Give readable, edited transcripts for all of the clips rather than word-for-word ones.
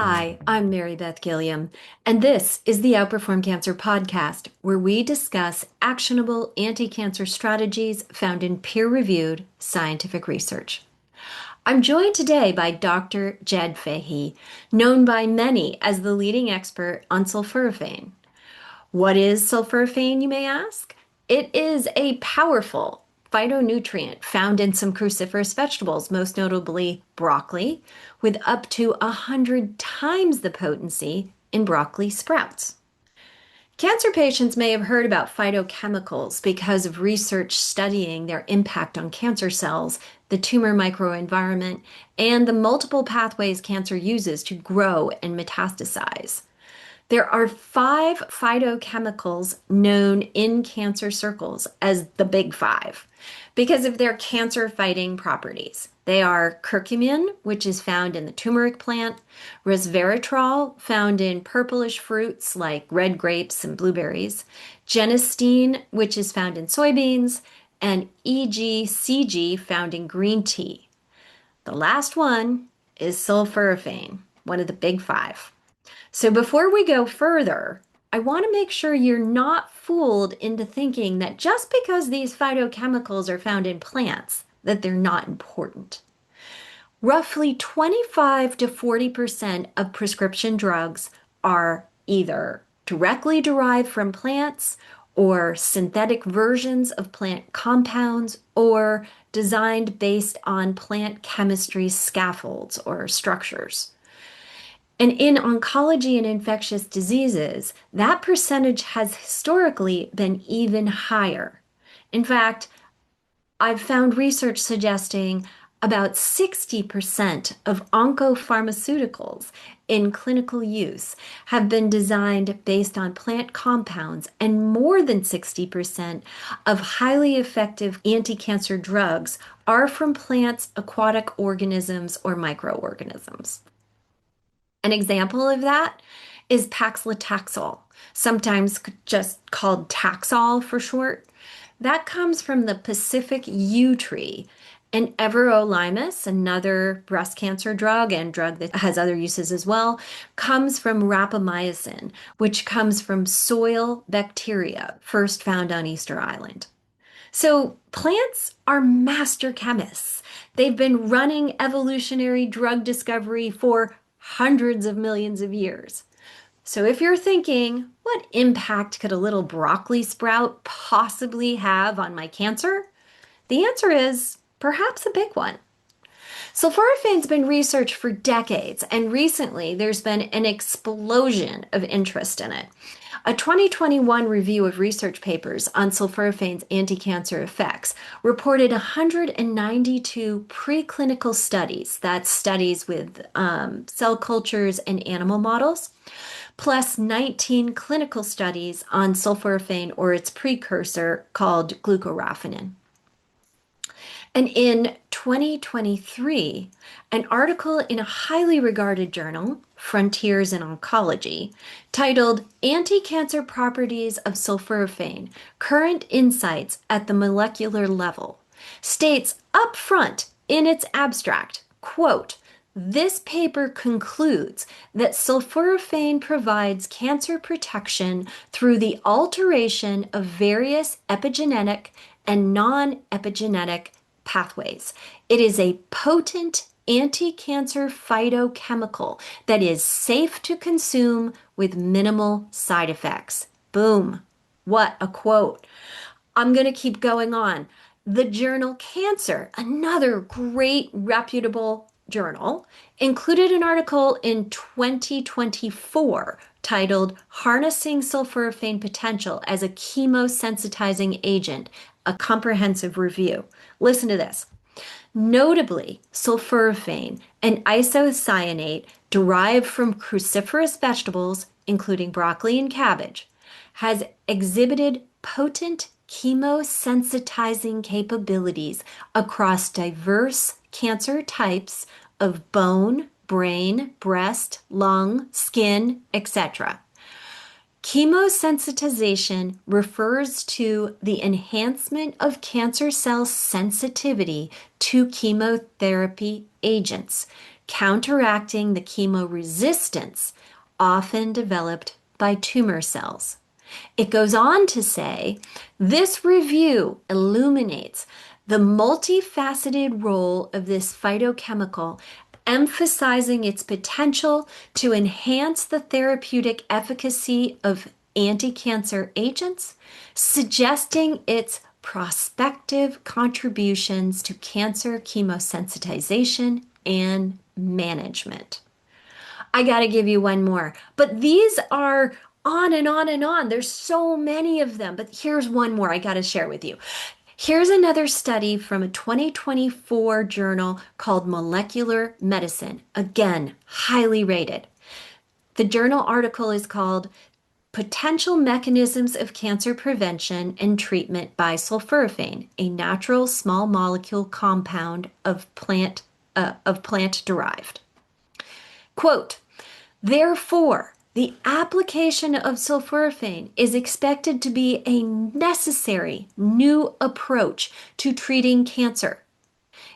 Hi, I'm Mary Beth Gilliam, and this is the Outperform Cancer podcast, where we discuss actionable anti-cancer strategies found in peer-reviewed scientific research. I'm joined today by Dr. Jed Fahey, known by many as the leading expert on sulforaphane. What is sulforaphane, you may ask? It is a powerful phytonutrient found in some cruciferous vegetables, most notably broccoli, with up to 100 times the potency in broccoli sprouts. Cancer patients may have heard about phytochemicals because of research studying their impact on cancer cells, the tumor microenvironment, and the multiple pathways cancer uses to grow and metastasize. There are 5 phytochemicals known in cancer circles as the big 5 because of their cancer-fighting properties. They are curcumin, which is found in the turmeric plant, resveratrol, found in purplish fruits like red grapes and blueberries, genistein, which is found in soybeans, and EGCG, found in green tea. The last one is sulforaphane, one of the big 5. So before we go further, I want to make sure you're not fooled into thinking that just because these phytochemicals are found in plants, that they're not important. Roughly 25 to 40% of prescription drugs are either directly derived from plants or synthetic versions of plant compounds or designed based on plant chemistry scaffolds or structures. And in oncology and infectious diseases, that percentage has historically been even higher. In fact, I've found research suggesting about 60% of oncopharmaceuticals in clinical use have been designed based on plant compounds, and more than 60% of highly effective anti-cancer drugs are from plants, aquatic organisms, or microorganisms. An example of that is paclitaxel, sometimes just called Taxol for short. That comes from the Pacific yew tree. And everolimus, another breast cancer drug and drug that has other uses as well, comes from rapamycin, which comes from soil bacteria, first found on Easter Island. So plants are master chemists. They've been running evolutionary drug discovery for hundreds of millions of years. So if you're thinking, what impact could a little broccoli sprout possibly have on my cancer? The answer is perhaps a big one. Sulforaphane's been researched for decades, and recently there's been an explosion of interest in it. A 2021 review of research papers on sulforaphane's anti-cancer effects reported 192 preclinical studies, that's studies with cell cultures and animal models, plus 19 clinical studies on sulforaphane or its precursor called glucoraphanin. And in 2023, an article in a highly regarded journal, Frontiers in Oncology, titled Anti-Cancer Properties of Sulforaphane, Current Insights at the Molecular Level, states up front in its abstract, quote, "This paper concludes that sulforaphane provides cancer protection through the alteration of various epigenetic and non-epigenetic pathways. It is a potent anti-cancer phytochemical that is safe to consume with minimal side effects." Boom. What a quote. I'm going to keep going on. The journal Cancer, another great reputable journal, included an article in 2024 titled Harnessing Sulforaphane Potential as a Chemosensitizing Agent, a comprehensive review. Listen to this. Notably, sulforaphane, an isocyanate derived from cruciferous vegetables, including broccoli and cabbage, has exhibited potent chemosensitizing capabilities across diverse cancer types of bone, brain, breast, lung, skin, etc. Chemosensitization refers to the enhancement of cancer cell sensitivity to chemotherapy agents. counteracting the chemoresistance often developed by tumor cells. It goes on to say, this review illuminates the multifaceted role of this phytochemical, emphasizing its potential to enhance the therapeutic efficacy of anti-cancer agents, suggesting its prospective contributions to cancer chemosensitization and management. I got to give you one more, but these are on and on and on. There's so many of them, but here's one more I got to share with you. Here's another study from a 2024 journal called Molecular Medicine. Again, highly rated. The journal article is called Potential Mechanisms of Cancer Prevention and Treatment by Sulforaphane, a natural small molecule compound of plant derived. Quote, therefore, the application of sulforaphane is expected to be a necessary new approach to treating cancer.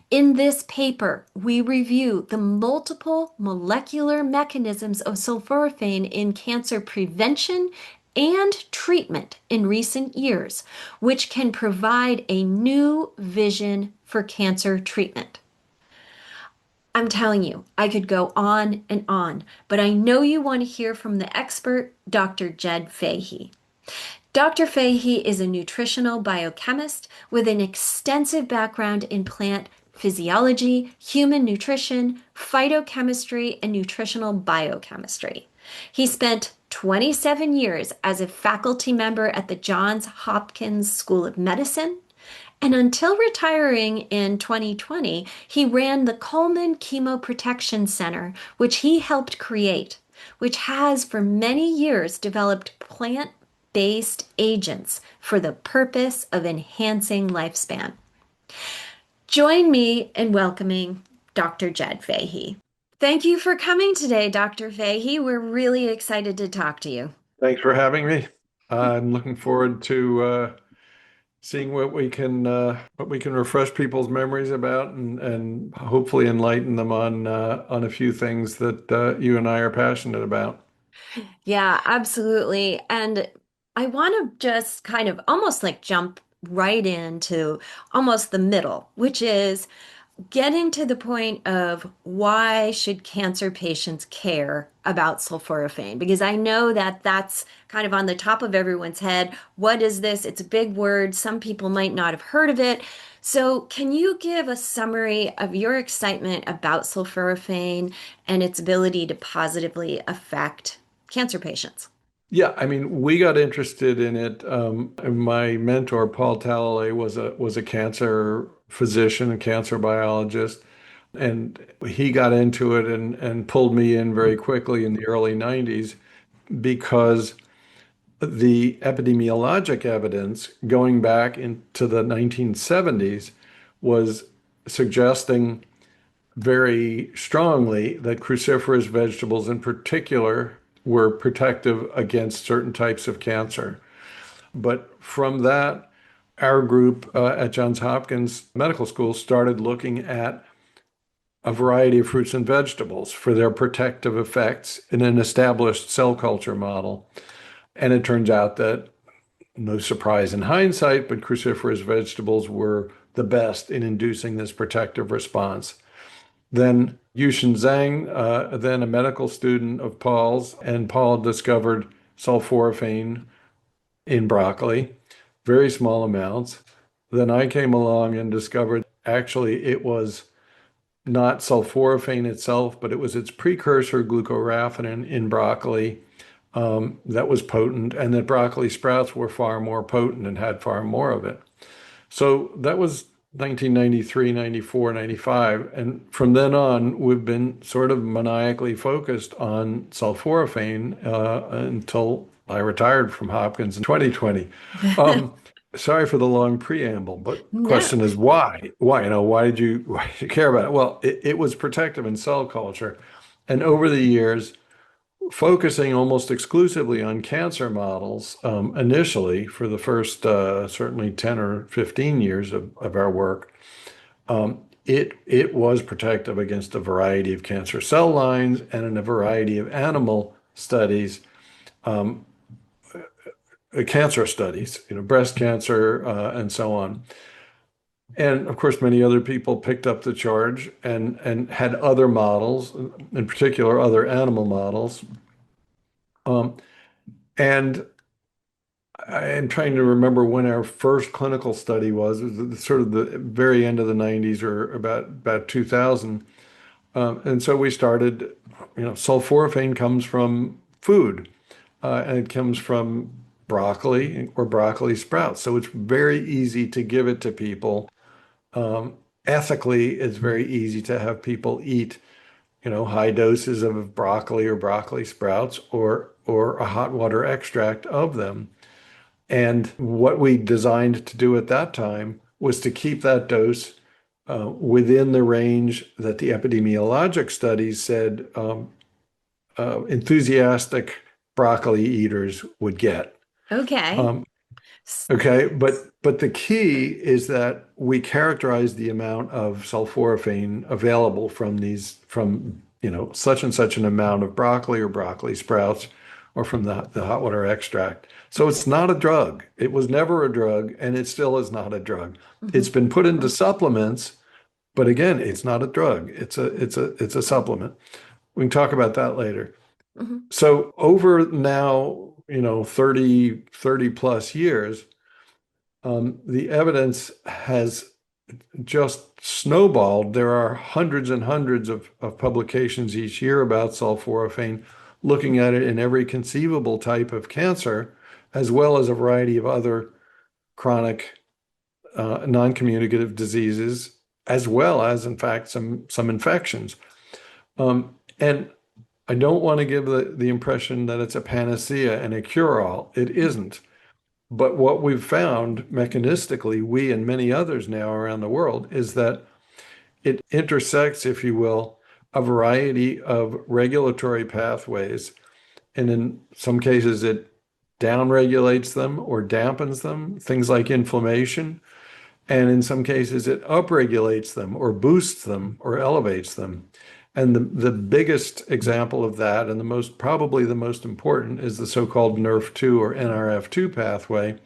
In this paper, we review the multiple molecular mechanisms of sulforaphane in cancer prevention and treatment in recent years, which can provide a new vision for cancer treatment. I'm telling you, I could go on and on, but I know you want to hear from the expert, Dr. Jed Fahey. Dr. Fahey is a nutritional biochemist with an extensive background in plant physiology, human nutrition, phytochemistry, and nutritional biochemistry. He spent 27 years as a faculty member at the Johns Hopkins School of Medicine, and until retiring in 2020, he ran the Coleman Chemoprotection Center, which he helped create, which has for many years developed plant-based agents for the purpose of enhancing lifespan. Join me in welcoming Dr. Jed Fahey. Thank you for coming today, Dr. Fahey. We're really excited to talk to you. Thanks for having me. I'm looking forward to seeing what we can refresh people's memories about, and hopefully enlighten them on a few things that you and I are passionate about. Yeah, absolutely. And I want to just kind of almost like jump right into almost the middle, which is getting to the point of why should cancer patients care about sulforaphane? Because I know that that's kind of on the top of everyone's head. What is this? It's a big word. Some people might not have heard of it. So, can you give a summary of your excitement about sulforaphane and its ability to positively affect cancer patients? Yeah, I mean, we got interested in it. My mentor, Paul Talalay, was a cancer physician, a cancer biologist, and he got into it and pulled me in very quickly in the early 90s because the epidemiologic evidence going back into the 1970s was suggesting very strongly that cruciferous vegetables in particular were protective against certain types of cancer. But from that, our group at Johns Hopkins Medical School started looking at a variety of fruits and vegetables for their protective effects in an established cell culture model. And it turns out that, no surprise in hindsight, but cruciferous vegetables were the best in inducing this protective response. Then Yushin Zhang, then a medical student of Paul's, and Paul discovered sulforaphane in broccoli, very small amounts. Then I came along and discovered actually it was not sulforaphane itself, but it was its precursor, glucoraphanin, in broccoli that was potent, and that broccoli sprouts were far more potent and had far more of it. So that was 1993, 94, 95. And from then on, we've been sort of maniacally focused on sulforaphane until I retired from Hopkins in 2020. Sorry for the long preamble, but the No. question is why? Why? Why did you care about it? Well, it was protective in cell culture. And over the years, focusing almost exclusively on cancer models initially for the first certainly 10 or 15 years of our work, it was protective against a variety of cancer cell lines and in a variety of animal studies, um, cancer studies, breast cancer, and so on. And of course, many other people picked up the charge and had other models, in particular, other animal models. Um, and I am trying to remember when our first clinical study was. It was sort of the very end of the 90s or about 2000. And so we started, sulforaphane comes from food, and it comes from broccoli or broccoli sprouts. So it's very easy to give it to people. Um, Ethically, it's very easy to have people eat, high doses of broccoli or broccoli sprouts or a hot water extract of them. And what we designed to do at that time was to keep that dose within the range that the epidemiologic studies said enthusiastic broccoli eaters would get. Okay. Um, okay, but the key is that we characterize the amount of sulforaphane available from such and such an amount of broccoli or broccoli sprouts or from the hot water extract. So it's not a drug. It was never a drug, and it still is not a drug. Mhm. It's been put into supplements, but again, it's not a drug. It's a supplement. We can talk about that later. Mhm. So over now, 30 plus years, the evidence has just snowballed. There are hundreds and hundreds of publications each year about sulforaphane, looking at it in every conceivable type of cancer, as well as a variety of other chronic non-communicative diseases, as well as, in fact, some infections. And I don't want to give the impression that it's a panacea and a cure-all. It isn't. But what we've found mechanistically, we and many others now around the world, is that it intersects, if you will, a variety of regulatory pathways. And in some cases, it downregulates them or dampens them, things like inflammation. And in some cases, it upregulates them or boosts them or elevates them. And the biggest example of that, and probably the most important, is the so-called NRF2 or NRF2 pathway,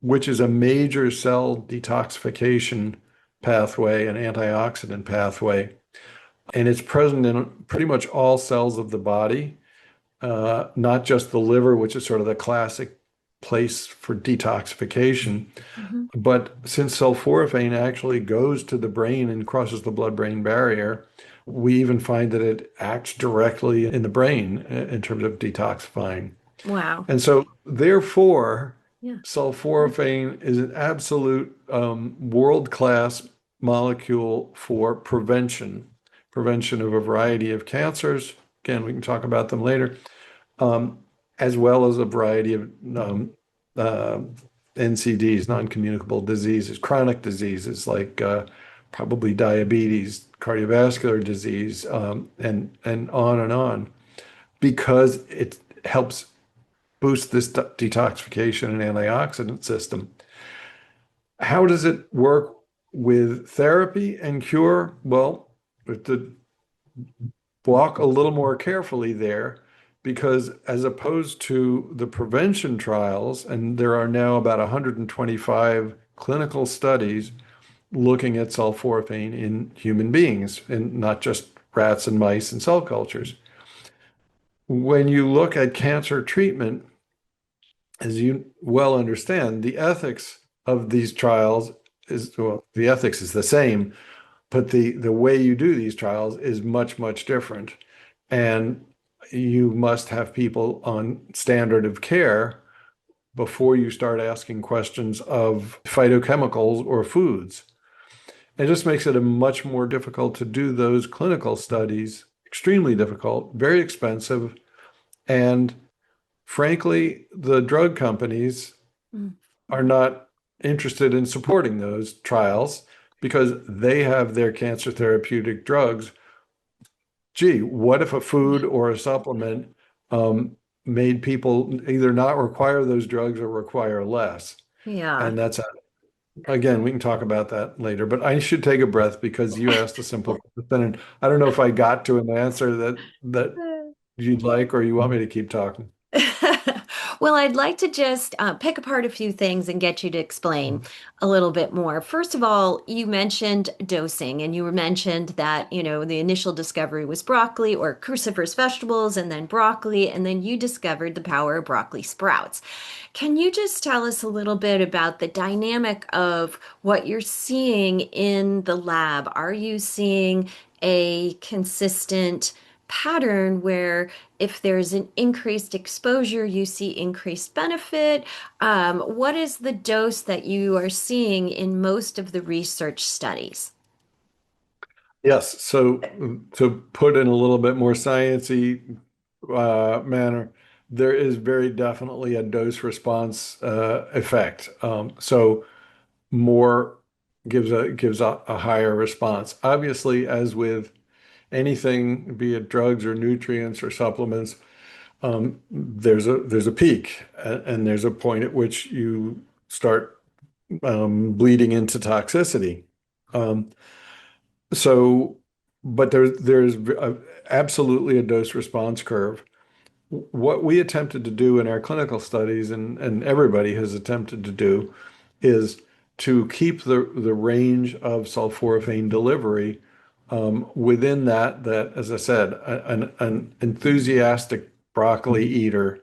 which is a major cell detoxification pathway, an antioxidant pathway. And it's present in pretty much all cells of the body, not just the liver, which is sort of the classic place for detoxification. Mhm. But since sulforaphane actually goes to the brain and crosses the blood-brain barrier, we even find that it acts directly in the brain in terms of detoxifying. Wow. And so, therefore, Yeah. sulforaphane is an absolute world-class molecule for prevention of a variety of cancers. Again, we can talk about them later, um, as well as a variety of uh, NCDs, non-communicable diseases, chronic diseases like probably diabetes, cardiovascular disease, and on, because it helps boost this detoxification and antioxidant system. How does it work with therapy and cure? Well, we have to walk a little more carefully there because as opposed to the prevention trials, and there are now about 125 clinical studies looking at sulforaphane in human beings and not just rats and mice and cell cultures. When you look at cancer treatment, as you well understand, the ethics of these trials is, well, the ethics is the same, but the way you do these trials is much, much different. And you must have people on standard of care before you start asking questions of phytochemicals or foods. It just makes it a much more difficult to do those clinical studies, extremely difficult, very expensive, and frankly, the drug companies Mm. are not interested in supporting those trials because they have their cancer therapeutic drugs. Gee, what if a food or a supplement made people either not require those drugs or require less? Yeah. And Again, we can talk about that later, but I should take a breath because you asked a simple question, and I don't know if I got to an answer that you'd like, or you want me to keep talking. Well, I'd like to just pick apart a few things and get you to explain a little bit more. First of all, you mentioned dosing, and you mentioned that, the initial discovery was broccoli or cruciferous vegetables, and then broccoli, and then you discovered the power of broccoli sprouts. Can you just tell us a little bit about the dynamic of what you're seeing in the lab? Are you seeing a consistent pattern where if there's an increased exposure, you see increased benefit? What is the dose that you are seeing in most of the research studies? Yes. So to put in a little bit more sciencey manner, there is very definitely a dose response effect. So more gives a higher response. Obviously, as with anything, be it drugs or nutrients or supplements, there's a peak, and there's a point at which you start bleeding into toxicity. Um, so, but absolutely a dose response curve. What we attempted to do in our clinical studies, and everybody has attempted to do, is to keep the range of sulforaphane delivery within that, as I said, an enthusiastic broccoli eater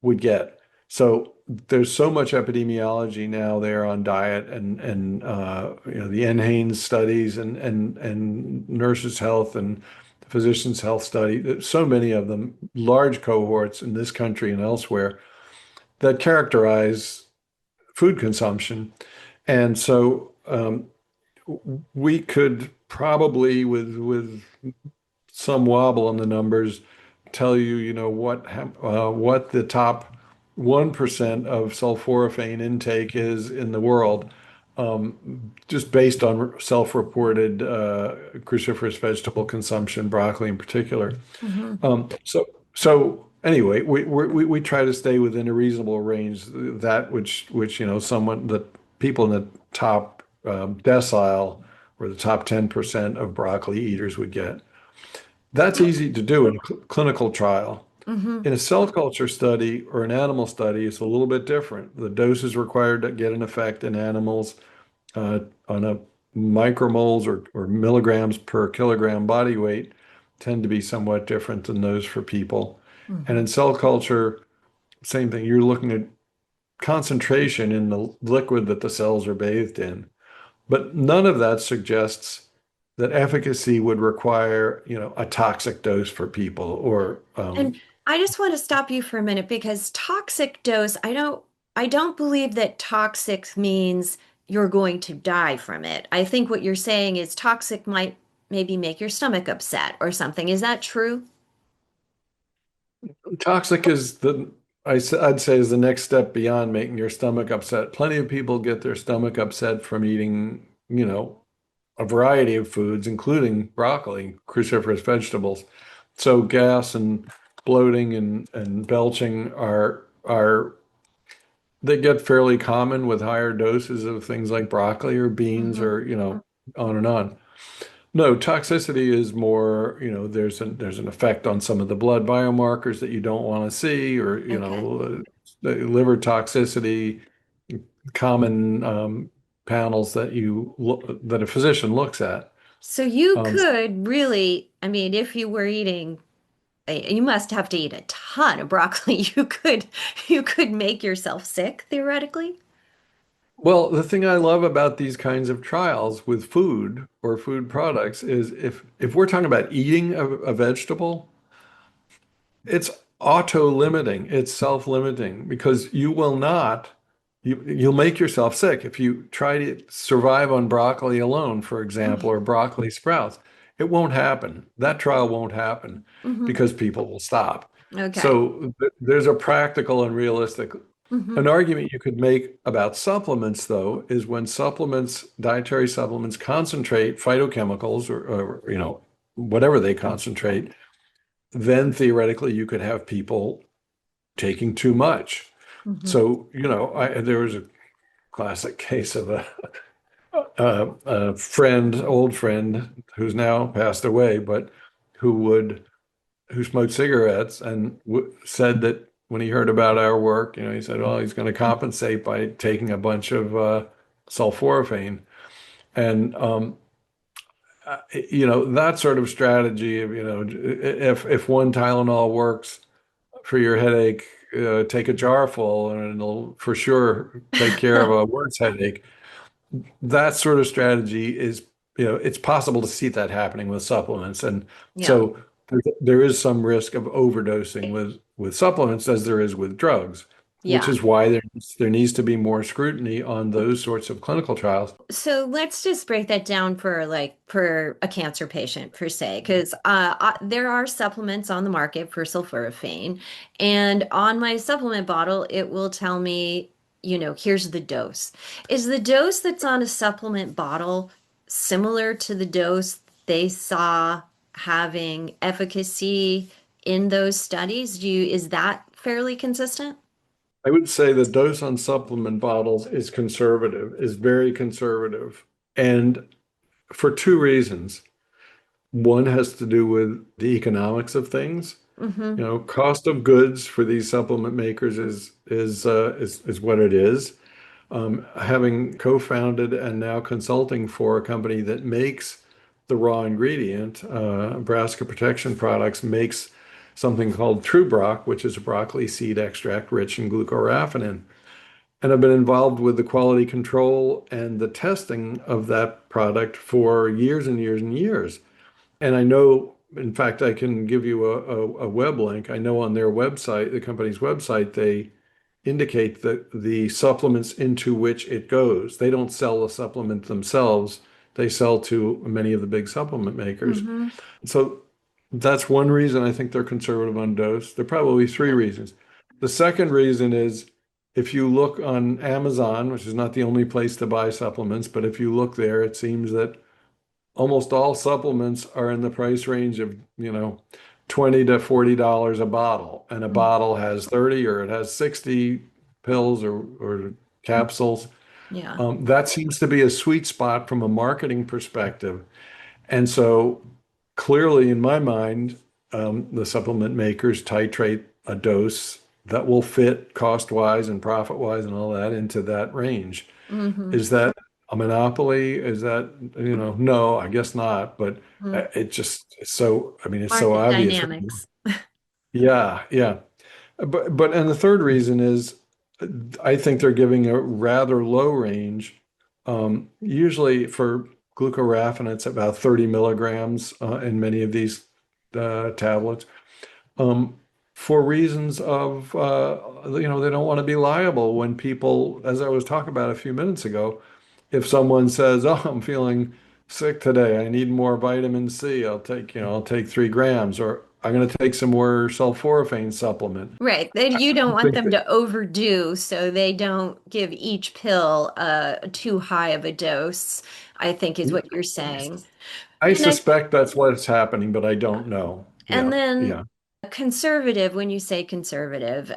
would get. So there's so much epidemiology now there on diet and the NHANES studies and nurses' health and physicians' health study. So many of them, large cohorts in this country and elsewhere, that characterize food consumption. And so we could probably, with some wobble on the numbers, tell you, what the top 1% of sulforaphane intake is in the world, just based on self-reported cruciferous vegetable consumption, broccoli in particular. Mhm. So anyway, we try to stay within a reasonable range, that which someone the people in the top decile or the top 10% of broccoli eaters would get. That's easy to do in a clinical trial. Mhm. In a cell culture study or an animal study, it's a little bit different. The dose is required to get an effect in animals on a micromoles or milligrams per kilogram body weight tend to be somewhat different than those for people. And Mhm. in cell culture, same thing. You're looking at concentration in the liquid that the cells are bathed in. But none of that suggests that efficacy would require, a toxic dose for people or And I just want to stop you for a minute because toxic dose, I don't believe that toxic means you're going to die from it. I think what you're saying is toxic might maybe make your stomach upset or something. Is that true? toxic is I'd say is the next step beyond making your stomach upset. Plenty of people get their stomach upset from eating, a variety of foods, including broccoli, cruciferous vegetables. So gas and bloating and belching are they get fairly common with higher doses of things like broccoli or beans Hmm. or, on and on. No, toxicity is more, there's an effect on some of the blood biomarkers that you don't want to see, or, Okay. the liver toxicity, common panels that a physician looks at. So you Um, could really, I mean, if you were eating, you must have to eat a ton of broccoli. You could make yourself sick theoretically. well, the thing I love about these kinds of trials with food or food products is if we're talking about eating a vegetable, it's auto-limiting, it's self-limiting because you'll make yourself sick if you try to survive on broccoli alone, for example, or broccoli sprouts. It won't happen. That trial won't happen Mm-hmm. because people will stop. Okay. So there's a practical and realistic. Hmm. An argument you could make about supplements, though, is when dietary supplements concentrate phytochemicals or whatever they concentrate, then theoretically you could have people taking too much. Hmm. So, there was classic case of a old friend who's now passed away, but who would who smoked cigarettes and said that when he heard about our work, he said, "Oh, he's going to compensate by taking a bunch of sulforaphane." And that sort of strategy of, if one Tylenol works for your headache, take a jar full and it'll for sure take care of a worse headache. That sort of strategy is, it's possible to see that happening with supplements. And Yeah. so there is some risk of overdosing with supplements as there is with drugs, which Yeah. is why there needs to be more scrutiny on those sorts of clinical trials. So let's just break that down for for a cancer patient per se, because there are supplements on the market for sulforaphane, and on my supplement bottle it will tell me, here's the dose. Is the dose that's on a supplement bottle similar to the dose they saw having efficacy in those studies? Is that fairly consistent? I would say the dose on supplement bottles is conservative, is very conservative. And for two reasons. One has to do with the economics of things. Mm-hmm. Cost of goods for these supplement makers is what it is. Having co-founded and now consulting for a company that makes the raw ingredient, Nebraska Protection Products makes something called True Brock, which is a broccoli seed extract rich in glucoraphanin. And I've been involved with the quality control and the testing of that product for years and years and years. And I know, in fact, I can give you a web link. I know on their website, the company's website, they indicate that the supplements into which it goes. They don't sell the supplement themselves. They sell to many of the big supplement makers. Mm-hmm. So that's one reason I think they're conservative on dose. There are probably three reasons. The second reason is if you look on Amazon, which is not the only place to buy supplements, but if you look there, it seems that almost all supplements are in the price range of, 20 to $40 a bottle. And a bottle has 30 or it has 60 pills or capsules. Yeah. That seems to be a sweet spot from a marketing perspective. And so clearly, in my mind, the supplement makers titrate a dose that will fit cost-wise and profit-wise and all that into that range. Mm-hmm. Is that a monopoly? Is that, no, I guess not. But Mm-hmm. it's so, I mean, it's so Market obvious. dynamics. Yeah, yeah. And the third reason is I think they're giving a rather low range. Usually for glucoraphanin, it's about 30 milligrams in many of these tablets. Um, for reasons of, they don't want to be liable when people, as I was talking about a few minutes ago, if someone says, "Oh, I'm feeling sick today. I need more vitamin C. I'll take 3 grams, or I'm going to take some more sulforaphane supplement." Right. You don't I want think them that, to overdo, so they don't give each pill too high of a dose, I think is what you're saying. I And I suspect that's what's happening, but I don't know. And Yeah, then yeah, conservative, when you say conservative,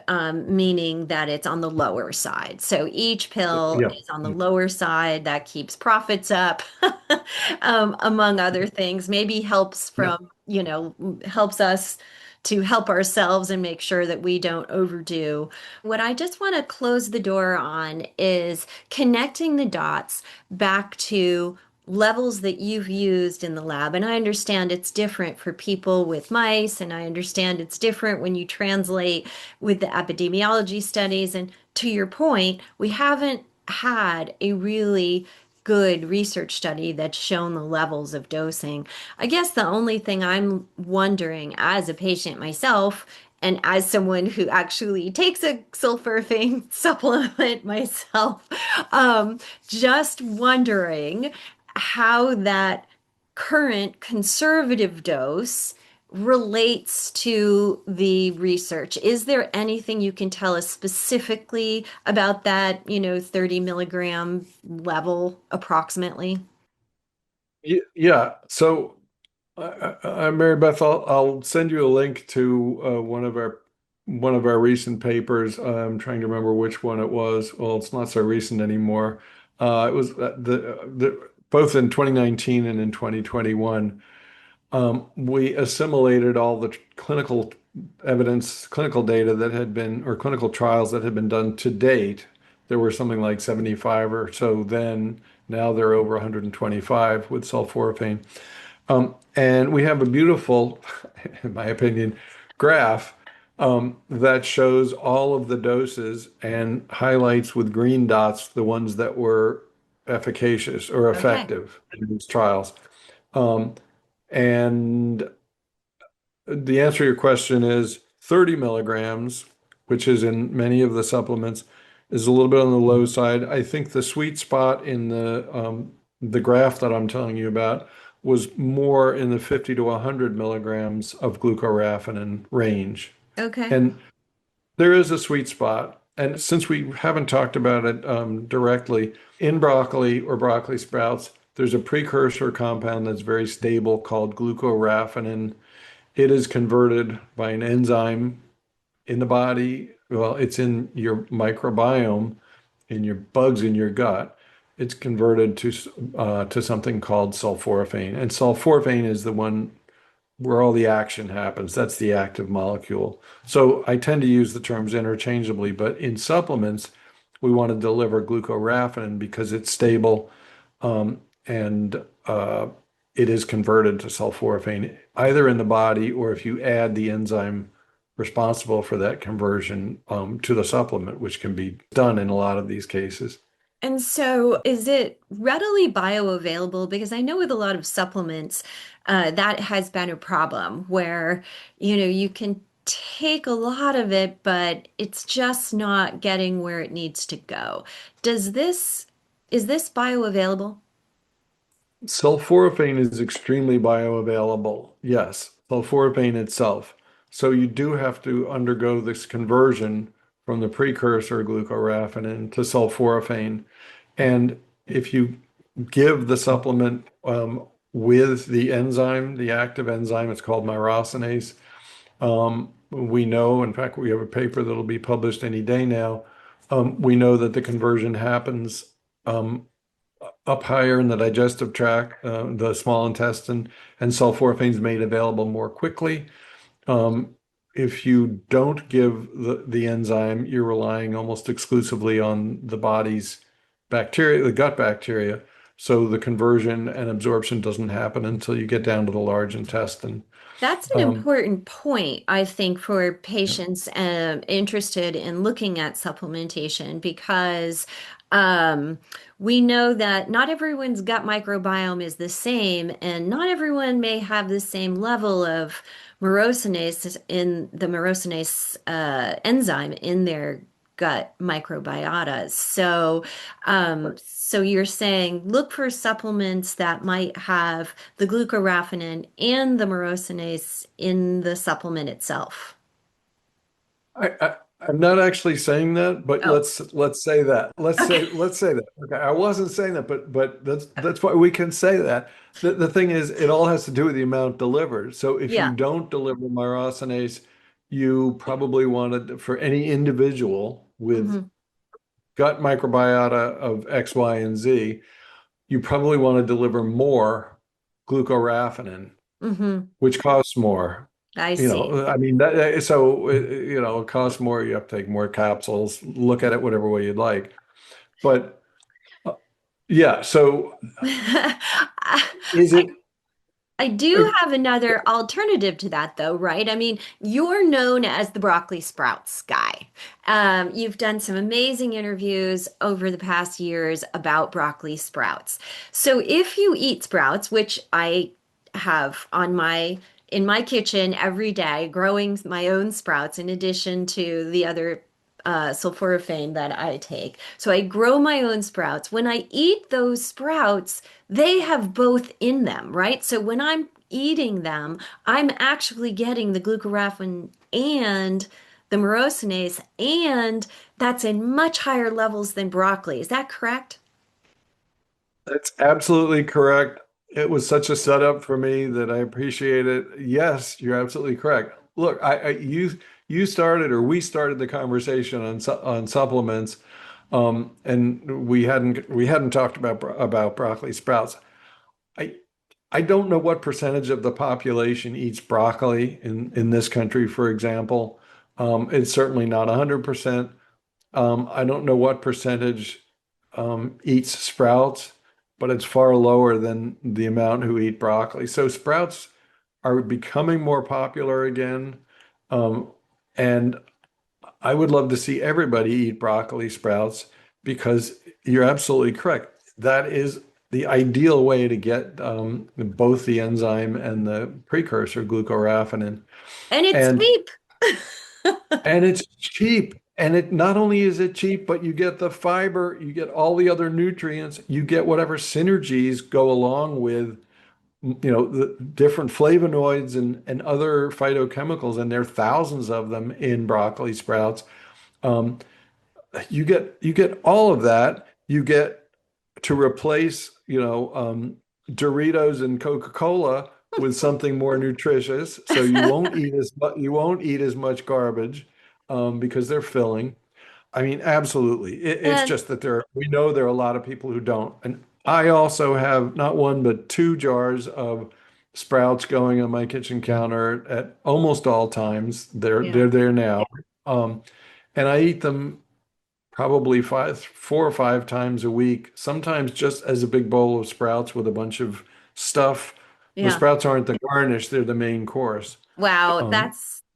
meaning that it's on the lower side. So each pill yeah, is on the lower side. That keeps profits up, among other things. Maybe helps yeah. from, helps us to help ourselves and make sure that we don't overdo. What I just want to close the door on is connecting the dots back to levels that you've used in the lab. And I understand it's different for people with mice, and I understand it's different when you translate with the epidemiology studies. And to your point, we haven't had a really good research study that's shown the levels of dosing. I guess the only thing I'm wondering as a patient myself, and as someone who actually takes a sulforaphane supplement myself, just wondering how that current conservative dose relates to the research. Is there anything you can tell us specifically about that, 30 milligram level approximately? Yeah. So, Mary Beth, I'll send you a link to one of our one of our recent papers. I'm trying to remember which one it was. Well, it's not so recent anymore. It was the both in 2019 and in 2021. We assimilated all the clinical evidence, clinical data that had been, or clinical trials that had been done to date. There were something like 75 or so then. Now there are over 125 with sulforaphane. And we have a beautiful, in my opinion, graph that shows all of the doses and highlights with green dots the ones that were efficacious or Okay. effective in these trials. Um, and the answer to your question is 30 milligrams, which is in many of the supplements, is a little bit on the low side. I think the sweet spot in the graph that I'm telling you about was more in the 50 to 100 milligrams of glucoraphanin range. Okay. And there is a sweet spot. And since we haven't talked about it directly, in broccoli or broccoli sprouts, there's a precursor compound that's very stable called glucoraphanin. It is converted by an enzyme in the body. Well, it's in your microbiome, in your bugs in your gut. It's converted to something called sulforaphane, and sulforaphane is the one where all the action happens. That's the active molecule. So I tend to use the terms interchangeably, but in supplements, we want to deliver glucoraphanin because it's stable and it is converted to sulforaphane either in the body or if you add the enzyme responsible for that conversion to the supplement, which can be done in a lot of these cases. And so, is it readily bioavailable? Because I know with a lot of supplements, that has been a problem where, you can take a lot of it, but it's just not getting where it needs to go. Does this, is this bioavailable? Sulforaphane is extremely bioavailable. Yes, sulforaphane itself. So you do have to undergo this conversion from the precursor glucoraphanin to sulforaphane. And if you give the supplement with the enzyme, the active enzyme, it's called myrosinase. We know, in fact, we have a paper that'll be published any day now. We know that the conversion happens um, up higher in the digestive tract, the small intestine, and sulforaphane is made available more quickly. Um, if you don't give the enzyme, you're relying almost exclusively on the body's bacteria, the gut bacteria. So the conversion and absorption doesn't happen until you get down to the large intestine. That's an Um, important point, I think, for yeah. patients interested in looking at supplementation because we know that not everyone's gut microbiome is the same, and not everyone may have the same level of myrosinase enzyme in their gut microbiota. So you're saying look for supplements that might have the glucoraphanin and the myrosinase in the supplement itself. I'm not actually saying that, but Oh, let's say that. okay. Let's say that. Okay, I wasn't saying that, but that's why we can say that. The thing is, it all has to do with the amount delivered. So if you Yeah. don't deliver myrosinase, you probably want to, for any individual with Hmm. gut microbiota of X, Y, and Z, you probably want to deliver more glucoraphanin, Hmm. which costs more. I You see. know, I mean, so, it costs more. You have to take more capsules, look at it whatever way you'd like. But uh, yeah, so is I it, I uh, do have another alternative to that, though, right? I mean, you're known as the broccoli sprouts guy. You've done some amazing interviews over the past years about broccoli sprouts. So if you eat sprouts, which I have in my kitchen every day, growing my own sprouts in addition to the other sulforaphane that I take. So I grow my own sprouts. When I eat those sprouts, they have both in them, right? So when I'm eating them, I'm actually getting the glucoraphanin and the myrosinase, and that's in much higher levels than broccoli. Is that correct? that's absolutely correct. It was such a setup for me that I appreciate it. Yes, you're absolutely correct. look, you started or we started the conversation on on supplements, and we hadn't talked about broccoli sprouts. I I don't know what percentage of the population eats broccoli in this country, for example. It's certainly not 100%. I don't know what percentage eats sprouts, but it's far lower than the amount who eat broccoli. So sprouts are becoming more popular again. Um, and I would love to see everybody eat broccoli sprouts because you're absolutely correct. That is the ideal way to get both the enzyme and the precursor, glucoraphanin. And it's And cheap. it's cheap. And it not only is it cheap, but you get the fiber, you get all the other nutrients, you get whatever synergies go along with, the different flavonoids and other phytochemicals, and there are thousands of them in broccoli sprouts. Um, you get all of that. You get to replace, Doritos and Coca-Cola with something more nutritious. So you won't eat as much garbage because they're filling. I mean, absolutely. It's And just that we know there are a lot of people who don't. And I also have not one, but two jars of sprouts going on my kitchen counter at almost all times. They're yeah. there now. Um, and I eat them probably 4 or 5 times a week, sometimes just as a big bowl of sprouts with a bunch of stuff. The Yeah. sprouts aren't the garnish, they're the main course. Wow, Um,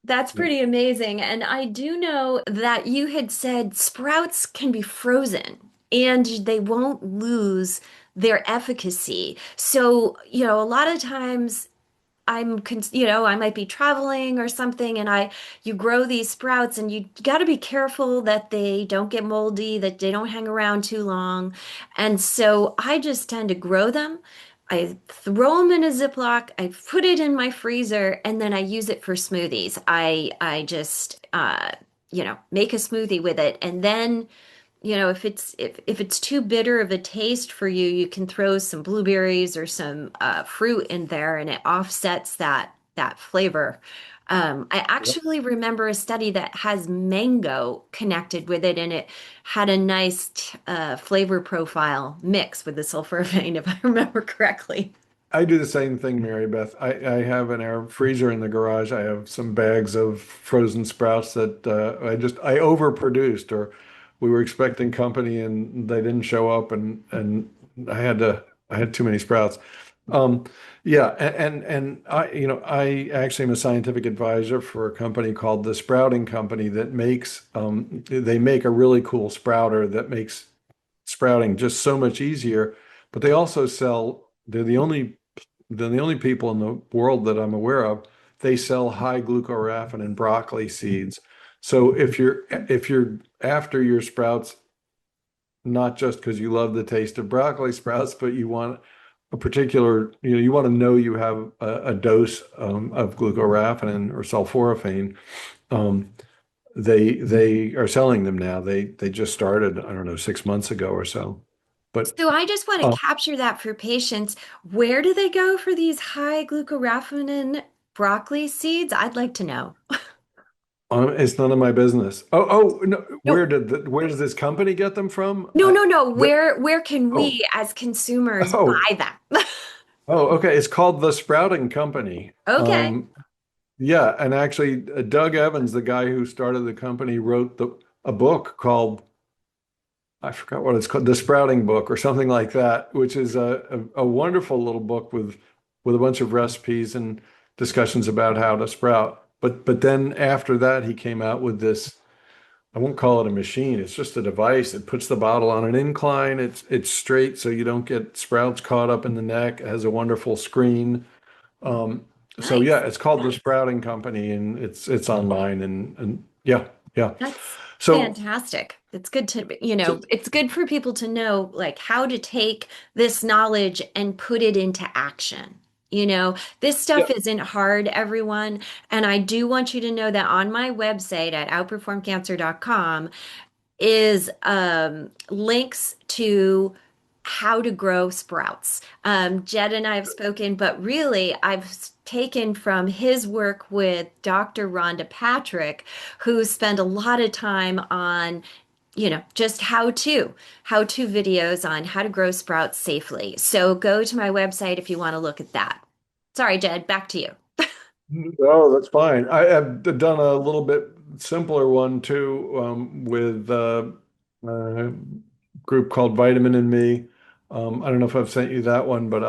that's pretty amazing. And I do know that you had said sprouts can be frozen and they won't lose their efficacy. So, a lot of times I might be traveling or something, and you grow these sprouts, and you got to be careful that they don't get moldy, that they don't hang around too long. And so I just tend to grow them. I throw them in a Ziploc, I put it in my freezer, and then I use it for smoothies. I just make a smoothie with it, and then if it's too bitter of a taste for you, you can throw some blueberries or some fruit in there, and it offsets that flavor. I actually remember a study that has mango connected with it, and it had a nice flavor profile mix with the sulforaphane, if I remember correctly. I do the same thing, Mary Beth. I have in our freezer in the garage, I have some bags of frozen sprouts that I overproduced, or we were expecting company and they didn't show up, and I had too many sprouts. Um, yeah, and I actually am a scientific advisor for a company called the Sprouting Company that makes they make a really cool sprouter that makes sprouting just so much easier. But they also sell, they're the only people in the world that I'm aware of. They sell high glucoraphanin broccoli seeds. So if you're after your sprouts, not just because you love the taste of broccoli sprouts, but you want a particular, you want to know you have a dose of glucoraphanin or sulforaphane. Um, they are selling them now. They just started, I don't know, 6 months ago or so. But So I just want uh, to capture that for patients. Where do they go for these high glucoraphanin broccoli seeds? I'd like to know. it's none of my business. Oh, no, No, where does this company get them from? no, no, no. Where can Oh, we as consumers oh, buy them? okay. It's called the Sprouting Company. Okay. Yeah, and actually, Doug Evans, the guy who started the company, wrote a book called, I forgot what it's called, The Sprouting Book or something like that, which is a wonderful little book with a bunch of recipes and discussions about how to sprout. But then after that, he came out with this. I won't call it a machine. It's just a device. It puts the bottle on an incline. It's straight, so you don't get sprouts caught up in the neck. It has a wonderful screen. Um, so yeah, Nice. it's called the Sprouting Company, and it's online, and yeah, yeah. That's So, fantastic. It's good to, so it's good for people to know like how to take this knowledge and put it into action. This yeah, stuff isn't hard, everyone. And I do want you to know that on my website at outperformcancer.com is links to how to grow sprouts. Jed and I have spoken, but really I've taken from his work with Dr. Rhonda Patrick, who spent a lot of time on, just how to videos on how to grow sprouts safely. So go to my website if you want to look at that. Sorry, Jed, back to you. Oh, that's fine. I have done a little bit simpler one too, with a group called Vitamin and Me. I don't know if I've sent you that one, but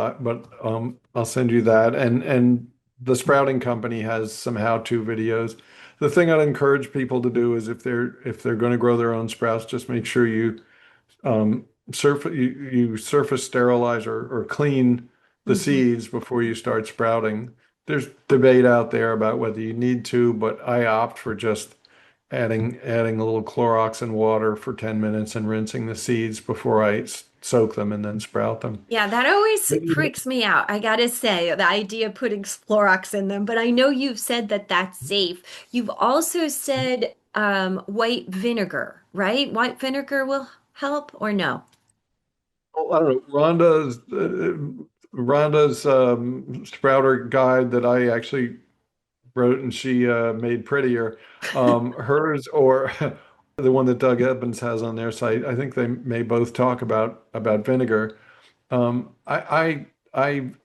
I'll send you that. And the Sprouting Company has some how-to videos. The thing I'd encourage people to do is if they're going to grow their own sprouts, just make sure you surface sterilize or clean the Mhm. seeds before you start sprouting. There's debate out there about whether you need to, but I opt for just adding a little Clorox and water for 10 minutes and rinsing the seeds before I soak them and then sprout them. Yeah, that always But, freaks me out. I gotta say, the idea of putting Clorox in them, but I know you've said that that's safe. You've also said white vinegar, right? White vinegar will help or no? I don't know. Rhonda's sprouter guide that I actually wrote and she made prettier. Hers or the one that Doug Evans has on their site. I think they may both talk about vinegar. I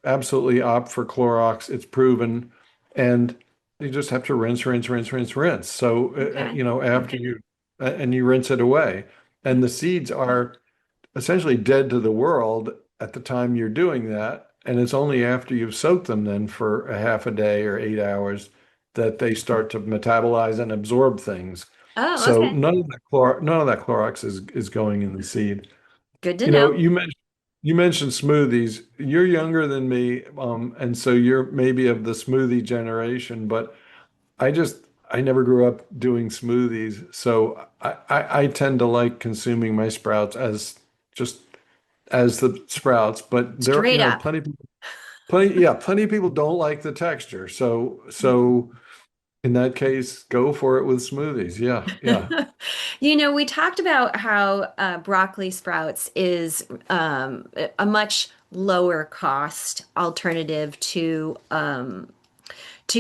absolutely opt for Clorox. It's proven, and you just have to rinse, rinse, rinse, rinse, rinse. So Okay. after you and you rinse it away, and the seeds are essentially dead to the world at the time you're doing that. And it's only after you've soaked them then for a half a day or 8 hours that they start to metabolize and absorb things. Oh, So okay. none of that Clorox is going in the seed. Good to You know, know. you mentioned smoothies. You're younger than me, and so you're maybe of the smoothie generation, but I never grew up doing smoothies. So I tend to like consuming my sprouts as just as the sprouts, but there, Straight up. plenty of people don't like the texture. So in that case, go for it with smoothies. Yeah, yeah. We talked about how broccoli sprouts is a much lower cost alternative to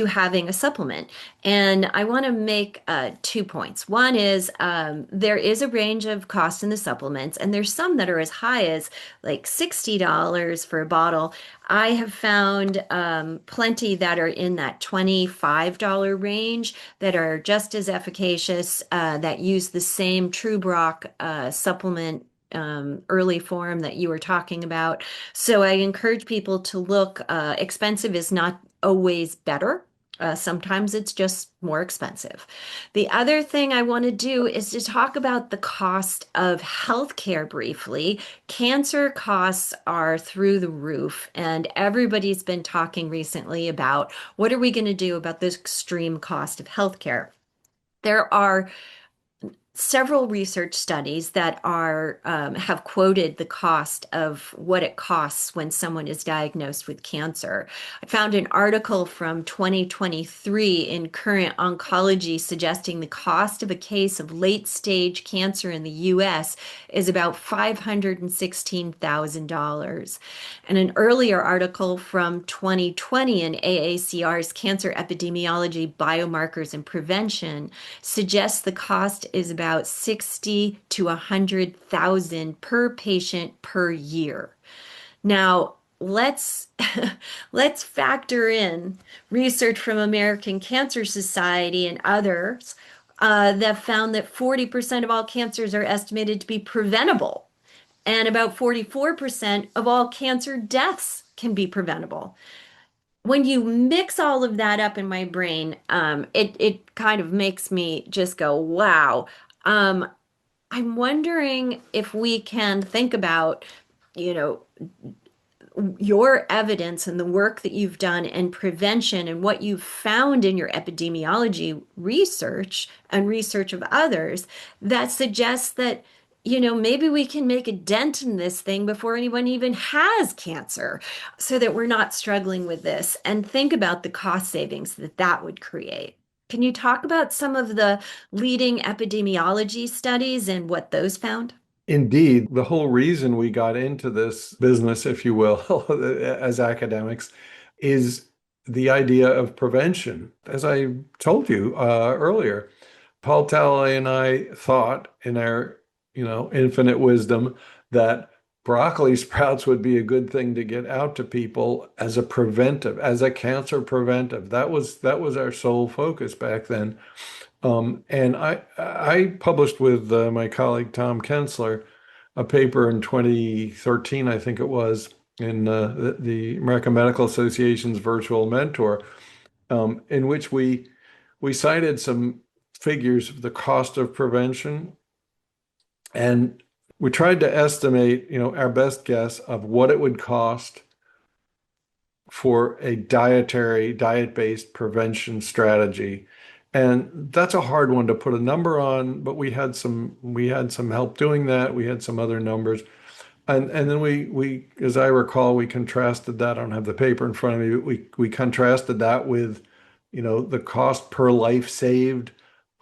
having a supplement. And I want to make 2 points. One is there is a range of cost in the supplements, and there's some that are as high as like $60 for a bottle. I have found plenty that are in that $25 range that are just as efficacious, that use the same True Brock supplement early form that you were talking about. So I encourage people to look. Expensive is not always better. Sometimes it's just more expensive. The other thing I want to do is to talk about the cost of healthcare briefly. Cancer costs are through the roof, and everybody's been talking recently about what are we going to do about this extreme cost of healthcare. There are several research studies that are have quoted the cost of what it costs when someone is diagnosed with cancer. I found an article from 2023 in Current Oncology suggesting the cost of a case of late-stage cancer in the US is about $516,000. And an earlier article from 2020 in AACR's Cancer Epidemiology, Biomarkers and Prevention suggests the cost is about 60 to 100,000 per patient per year. Now, let's factor in research from American Cancer Society and others that found that 40% of all cancers are estimated to be preventable, and about 44% of all cancer deaths can be preventable. When you mix all of that up in my brain, it kind of makes me just go, wow. Um, I'm wondering if we can think about, you know, your evidence and the work that you've done and prevention and what you've found in your epidemiology research and research of others that suggests that, maybe we can make a dent in this thing before anyone even has cancer so that we're not struggling with this, and think about the cost savings that that would create. Can you talk about some of the leading epidemiology studies and what those found? Indeed, the whole reason we got into this business, if you will, as academics, is the idea of prevention. As I told you earlier, Paul Talay and I thought in our, infinite wisdom that broccoli sprouts would be a good thing to get out to people as a preventive, as a cancer preventive. That was our sole focus back then. And I published with my colleague Tom Kensler a paper in 2013, I think it was, in the American Medical Association's Virtual Mentor, in which we cited some figures of the cost of prevention, and we tried to estimate, our best guess of what it would cost for a diet-based prevention strategy. And that's a hard one to put a number on, but we had some help doing that. We had some other numbers. And then we as I recall, we contrasted that. I don't have the paper in front of me, but we contrasted that with, the cost per life saved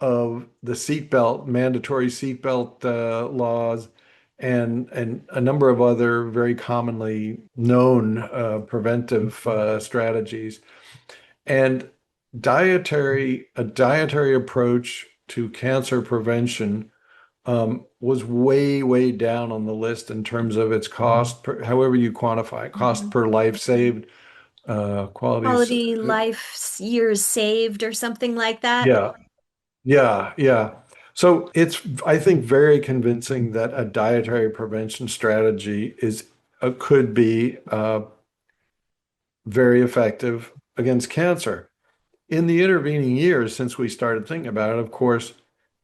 of the seatbelt, mandatory seatbelt laws, and a number of other very commonly known preventive strategies. And a dietary approach to cancer prevention was way, way down on the list in terms of its cost, however you quantify it, cost Mhm. per life saved, qualities. Quality life years saved or something like that. Yeah, yeah, yeah. So it's, I think, very convincing that a dietary prevention strategy could be very effective against cancer. In the intervening years, since we started thinking about it, of course,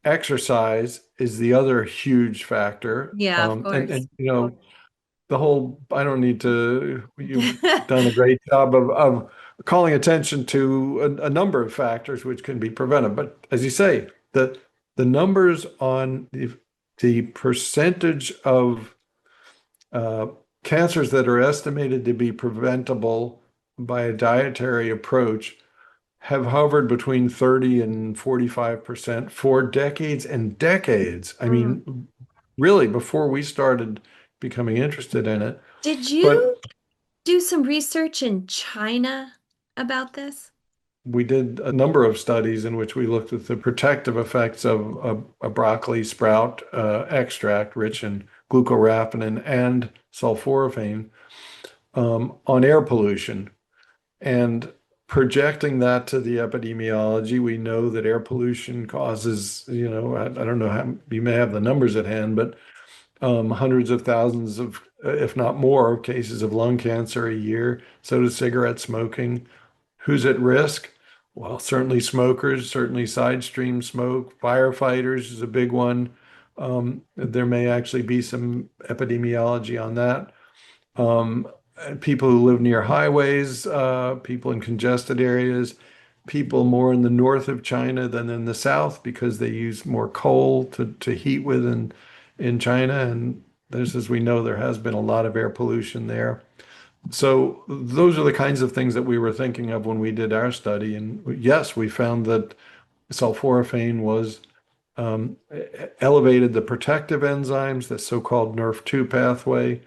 exercise is the other huge factor. Yeah, of course. And the whole, I don't need to, you've done a great job of calling attention to a number of factors which can be prevented. But as you say, the numbers on the percentage of uh, cancers that are estimated to be preventable by a dietary approach have hovered between 30 and 45% for decades and decades. I Mm. mean, really, before we started becoming interested in it. Did But you do some research in China about this? we did a number of studies in which we looked at the protective effects of a broccoli sprout extract rich in glucoraphanin and sulforaphane on air pollution. And projecting that to the epidemiology, we know that air pollution causes, I don't know how you may have the numbers at hand, but hundreds of thousands of, if not more, cases of lung cancer a year. So does cigarette smoking. Who's at risk? Well, certainly smokers, certainly side stream smoke. Firefighters is a big one. There may actually be some epidemiology on that. Um, People who live near highways, people in congested areas, people more in the north of China than in the south because they use more coal to heat with in China. And there's, as we know, there has been a lot of air pollution there. So those are the kinds of things that we were thinking of when we did our study. And yes, we found that sulforaphane was elevated the protective enzymes, the so-called NRF2 pathway,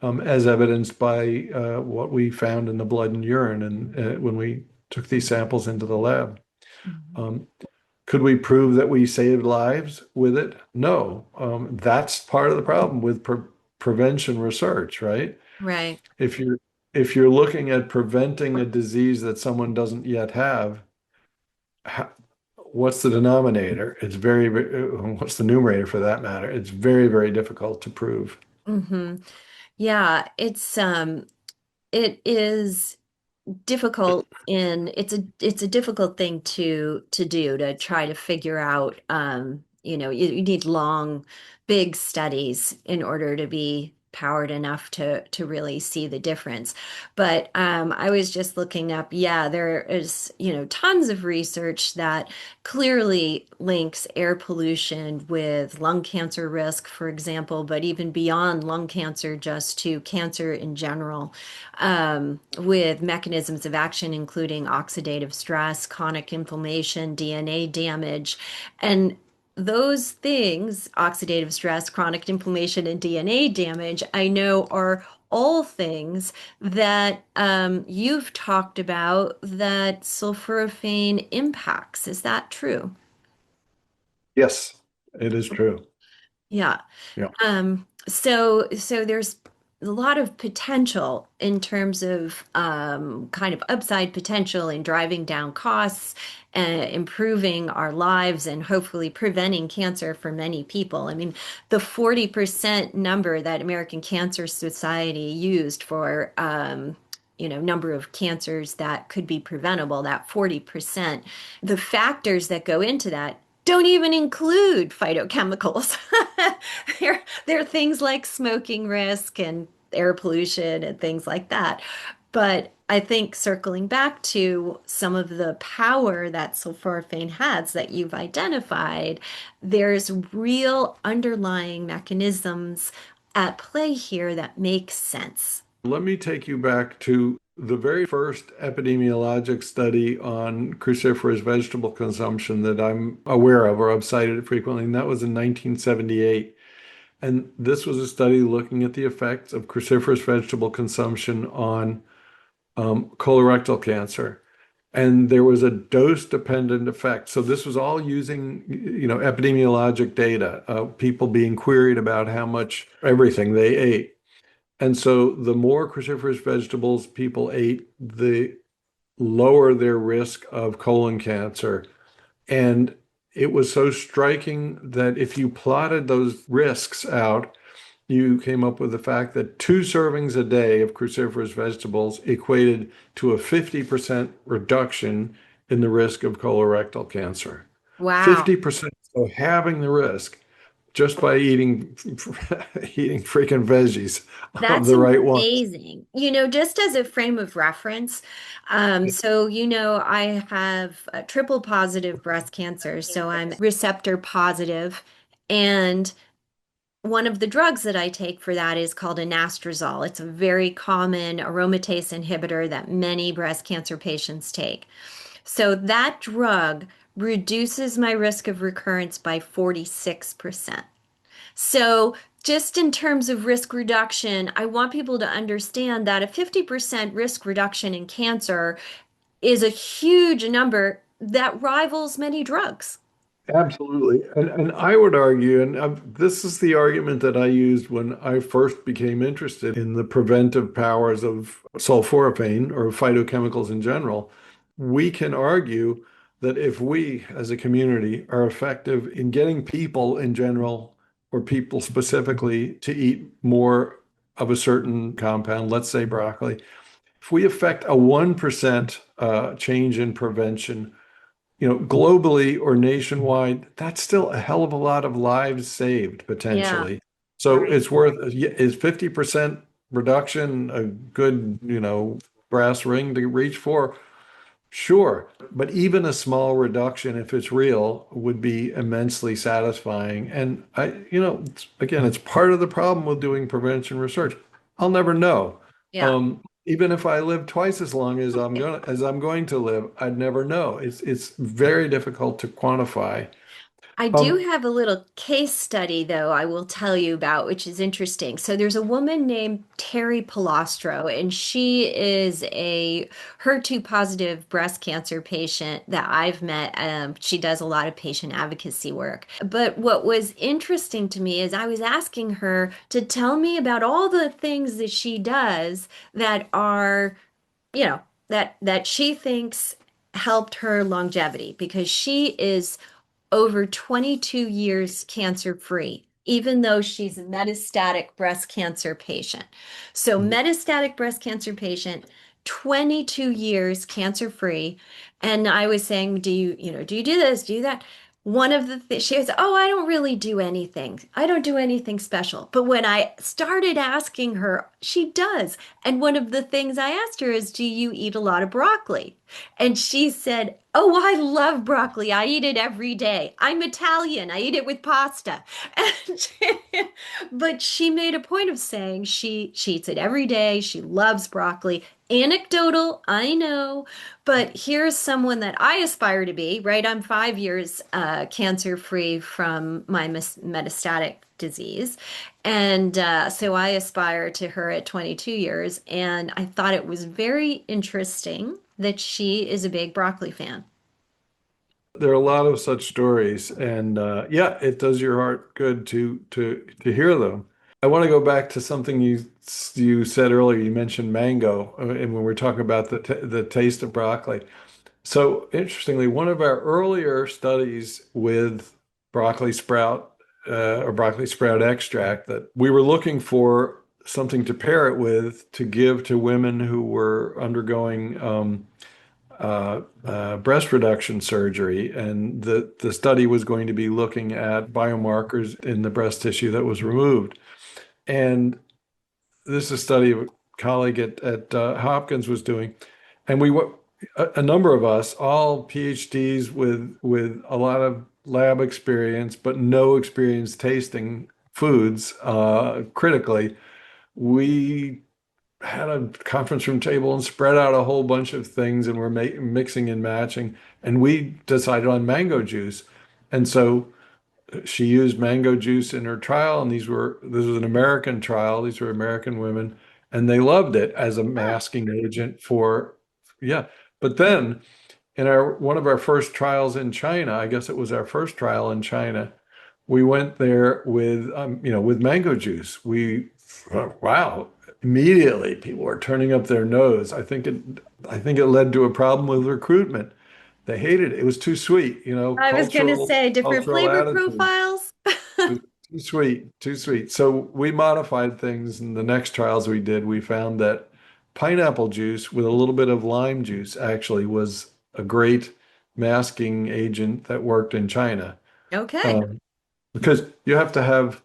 as evidenced by what we found in the blood and urine and when we took these samples into the lab. Mhm. Um, could we prove that we saved lives with it? No. That's part of the problem with prevention research, right? Right. If you're looking at preventing a disease that someone doesn't yet have, ha- what's the denominator? What's the numerator for that matter? It's very, very difficult to prove. Hmm. Yeah, it is difficult in it's a difficult thing to do to try to figure out you need long big studies in order to be powered enough to really see the difference. But I was just looking up, yeah, there is tons of research that clearly links air pollution with lung cancer risk, for example, but even beyond lung cancer, just to cancer in general, with mechanisms of action, including oxidative stress, chronic inflammation, DNA damage. And those things, oxidative stress, chronic inflammation, and DNA damage, I know are all things that you've talked about that sulforaphane impacts. Is that true? Yes, it is true. Yeah. Yeah. So there's a lot of potential in terms of kind of upside potential in driving down costs, improving our lives, and hopefully preventing cancer for many people. I mean, the 40% number that American Cancer Society used for number of cancers that could be preventable, that 40%, the factors that go into that don't even include phytochemicals. There are things like smoking risk and air pollution and things like that. But I think circling back to some of the power that sulforaphane has that you've identified, there's real underlying mechanisms at play here that make sense. Let me take you back to the very first epidemiologic study on cruciferous vegetable consumption that I'm aware of or I've cited it frequently, and that was in 1978. And this was a study looking at the effects of cruciferous vegetable consumption on colorectal cancer. And there was a dose-dependent effect. So this was all using, epidemiologic data, people being queried about how much everything they ate. And so the more cruciferous vegetables people ate, the lower their risk of colon cancer. And it was so striking that if you plotted those risks out, you came up with the fact that 2 servings a day of cruciferous vegetables equated to a 50% reduction in the risk of colorectal cancer. Wow. 50%. So having the risk just by eating eating freaking veggies of That's the right ones. amazing. Just as a frame of reference, I have triple positive breast cancer, so I'm receptor positive, and one of the drugs that I take for that is called anastrozole. It's a very common aromatase inhibitor that many breast cancer patients take. So that drug reduces my risk of recurrence by 46%. So, just in terms of risk reduction, I want people to understand that a 50% risk reduction in cancer is a huge number that rivals many drugs. Absolutely. And I would argue, and this is the argument that I used when I first became interested in the preventive powers of sulforaphane or phytochemicals in general. We can argue that if we as a community are effective in getting people in general or people specifically to eat more of a certain compound, let's say broccoli, if we affect a 1% change in prevention, globally or nationwide, that's still a hell of a lot of lives saved Yeah, potentially. So it's worth, is 50% reduction a good, brass ring to reach for? Sure. But even a small reduction, if it's real, would be immensely satisfying. And again, it's part of the problem with doing prevention research. I'll never know. yeah. Even if I live twice as long as I'm going to live, I'd never know. It's very difficult to quantify. I do Um, have a little case study, though, I will tell you about, which is interesting. So there's a woman named Terry Palastro, and she is a HER2 positive breast cancer patient that I've met. She does a lot of patient advocacy work. But what was interesting to me is I was asking her to tell me about all the things that she does that are, you know, that she thinks helped her longevity because she is over 22 years cancer free, even though she's a metastatic breast cancer patient. So, metastatic breast cancer patient, 22 years cancer free. And I was saying, do you do this? Do you do that? One of the things she goes, oh, I don't really do anything. I don't do anything special. But when I started asking her, she does. And one of the things I asked her is, do you eat a lot of broccoli? And she said, oh, I love broccoli. I eat it every day. I'm Italian. I eat it with pasta. But she made a point of saying she eats it every day. She loves broccoli. Anecdotal, I know, but here's someone that I aspire to be, right? I'm 5 years cancer-free from my metastatic disease. And so I aspire to her at 22 years. And I thought it was very interesting that she is a big broccoli fan. There are a lot of such stories, and yeah, it does your heart good to hear them. I want to go back to something you said earlier. You mentioned mango, and when we're talking about the taste of broccoli. So interestingly, one of our earlier studies with broccoli sprout or broccoli sprout extract, that we were looking for something to pair it with to give to women who were undergoing breast reduction surgery, and the study was going to be looking at biomarkers in the breast tissue that was removed. And this is a study a colleague at Hopkins was doing, and a number of us, all PhDs with a lot of lab experience, but no experience tasting foods critically. We had a conference room table and spread out a whole bunch of things, and we're mixing and matching, and we decided on mango juice. And so she used mango juice in her trial, and this was an American trial. These were American women, and they loved it as a masking agent for, yeah. But then in our one of our first trials in China, I guess it was our first trial in China, we went there with with mango juice. Wow, immediately people were turning up their nose. I think it led to a problem with recruitment. They hated it. It was too sweet, I was going to say different cultural flavor attitude. profiles. Too sweet, too sweet. So we modified things. In the next trials we did, we found that pineapple juice with a little bit of lime juice actually was a great masking agent that worked in China. Okay. Um, because you have to have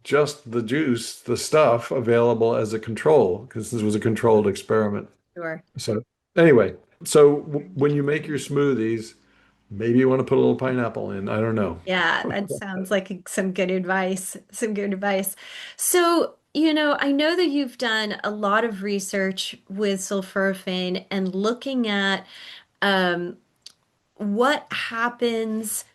just the juice, the stuff available as a control, because this was a controlled experiment. Sure. So anyway, when you make your smoothies, maybe you want to put a little pineapple in. I don't know. Yeah, that sounds like some good advice. Some good advice. So, I know that you've done a lot of research with sulforaphane and looking at um, what happens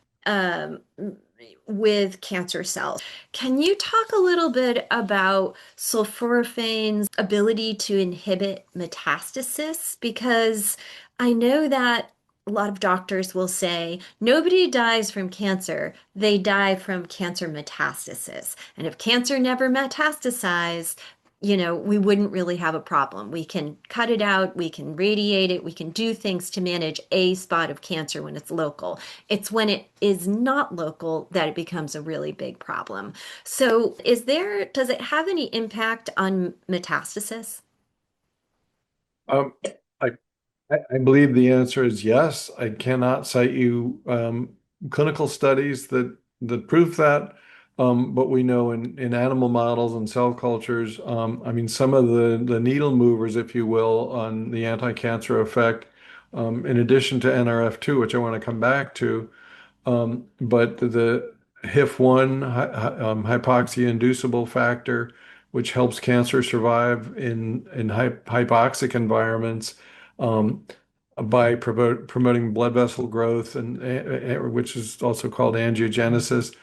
with cancer cells. Can you talk a little bit about sulforaphane's ability to inhibit metastasis? Because I know that a lot of doctors will say nobody dies from cancer, they die from cancer metastasis. And if cancer never metastasized, we wouldn't really have a problem. We can cut it out, we can radiate it, we can do things to manage a spot of cancer when it's local. It's when it is not local that it becomes a really big problem. So, does it have any impact on metastasis? Um, I I believe the answer is yes. I cannot cite you clinical studies that prove that, but we know in animal models and cell cultures, I mean, some of the needle movers, if you will, on the anti-cancer effect, in addition to NRF2, which I want to come back to, but the HIF1 hypoxia-inducible factor, which helps cancer survive in hypoxic environments. Um, by promoting blood vessel growth and which is also called angiogenesis.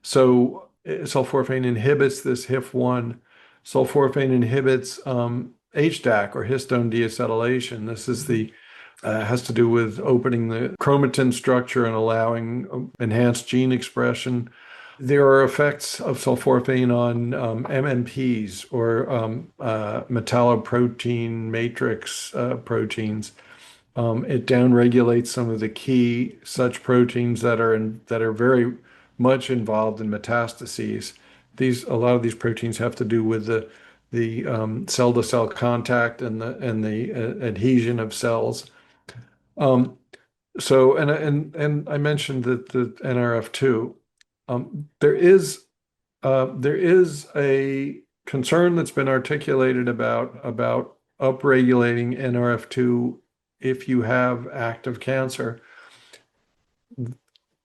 So sulforaphane inhibits this HIF1. Sulforaphane inhibits HDAC or histone deacetylation. This is the has to do with opening the chromatin structure and allowing enhanced gene expression. There are effects of sulforaphane on MMPs or metalloprotein matrix proteins. It downregulates some of the key such proteins that are very much involved in metastases. A lot of these proteins have to do with the cell-to-cell contact and the adhesion of cells. Um, and I mentioned that the NRF2. There is a concern that's been articulated about upregulating NRF2 if you have active cancer.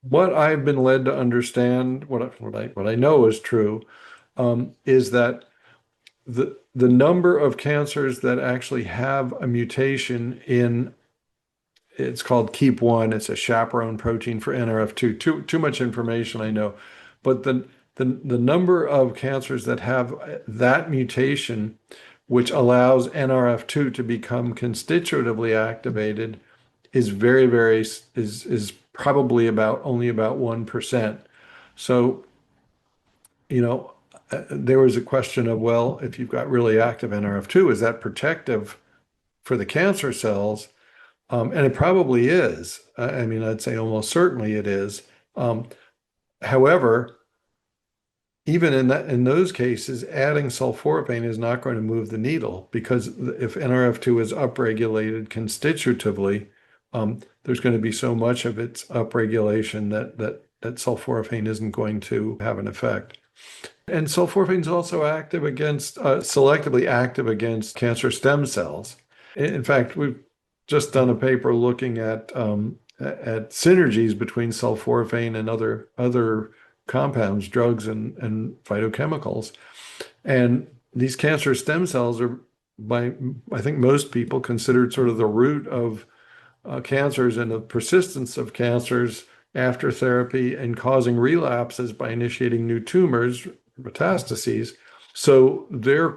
What I've been led to understand, what I know is true, is that the number of cancers that actually have a mutation in, it's called KEAP1. It's a chaperone protein for NRF2. Too much information, I know, but the number of cancers that have that mutation, which allows NRF2 to become constitutively activated, is is probably only about 1%. So, there was a question of, well, if you've got really active NRF2, is that protective for the cancer cells? And it probably is. I mean, I'd say almost certainly it is. Um, However, even in those cases, adding sulforaphane is not going to move the needle, because if NRF2 is upregulated constitutively, there's going to be so much of its upregulation that sulforaphane isn't going to have an effect. And sulforaphane is also active against, selectively active against cancer stem cells. In fact, we've just done a paper looking at synergies between sulforaphane and other compounds, drugs, and phytochemicals. And these cancer stem cells are, by I think most people, considered sort of the root of cancers and the persistence of cancers after therapy, and causing relapses by initiating new tumors, metastases. So they're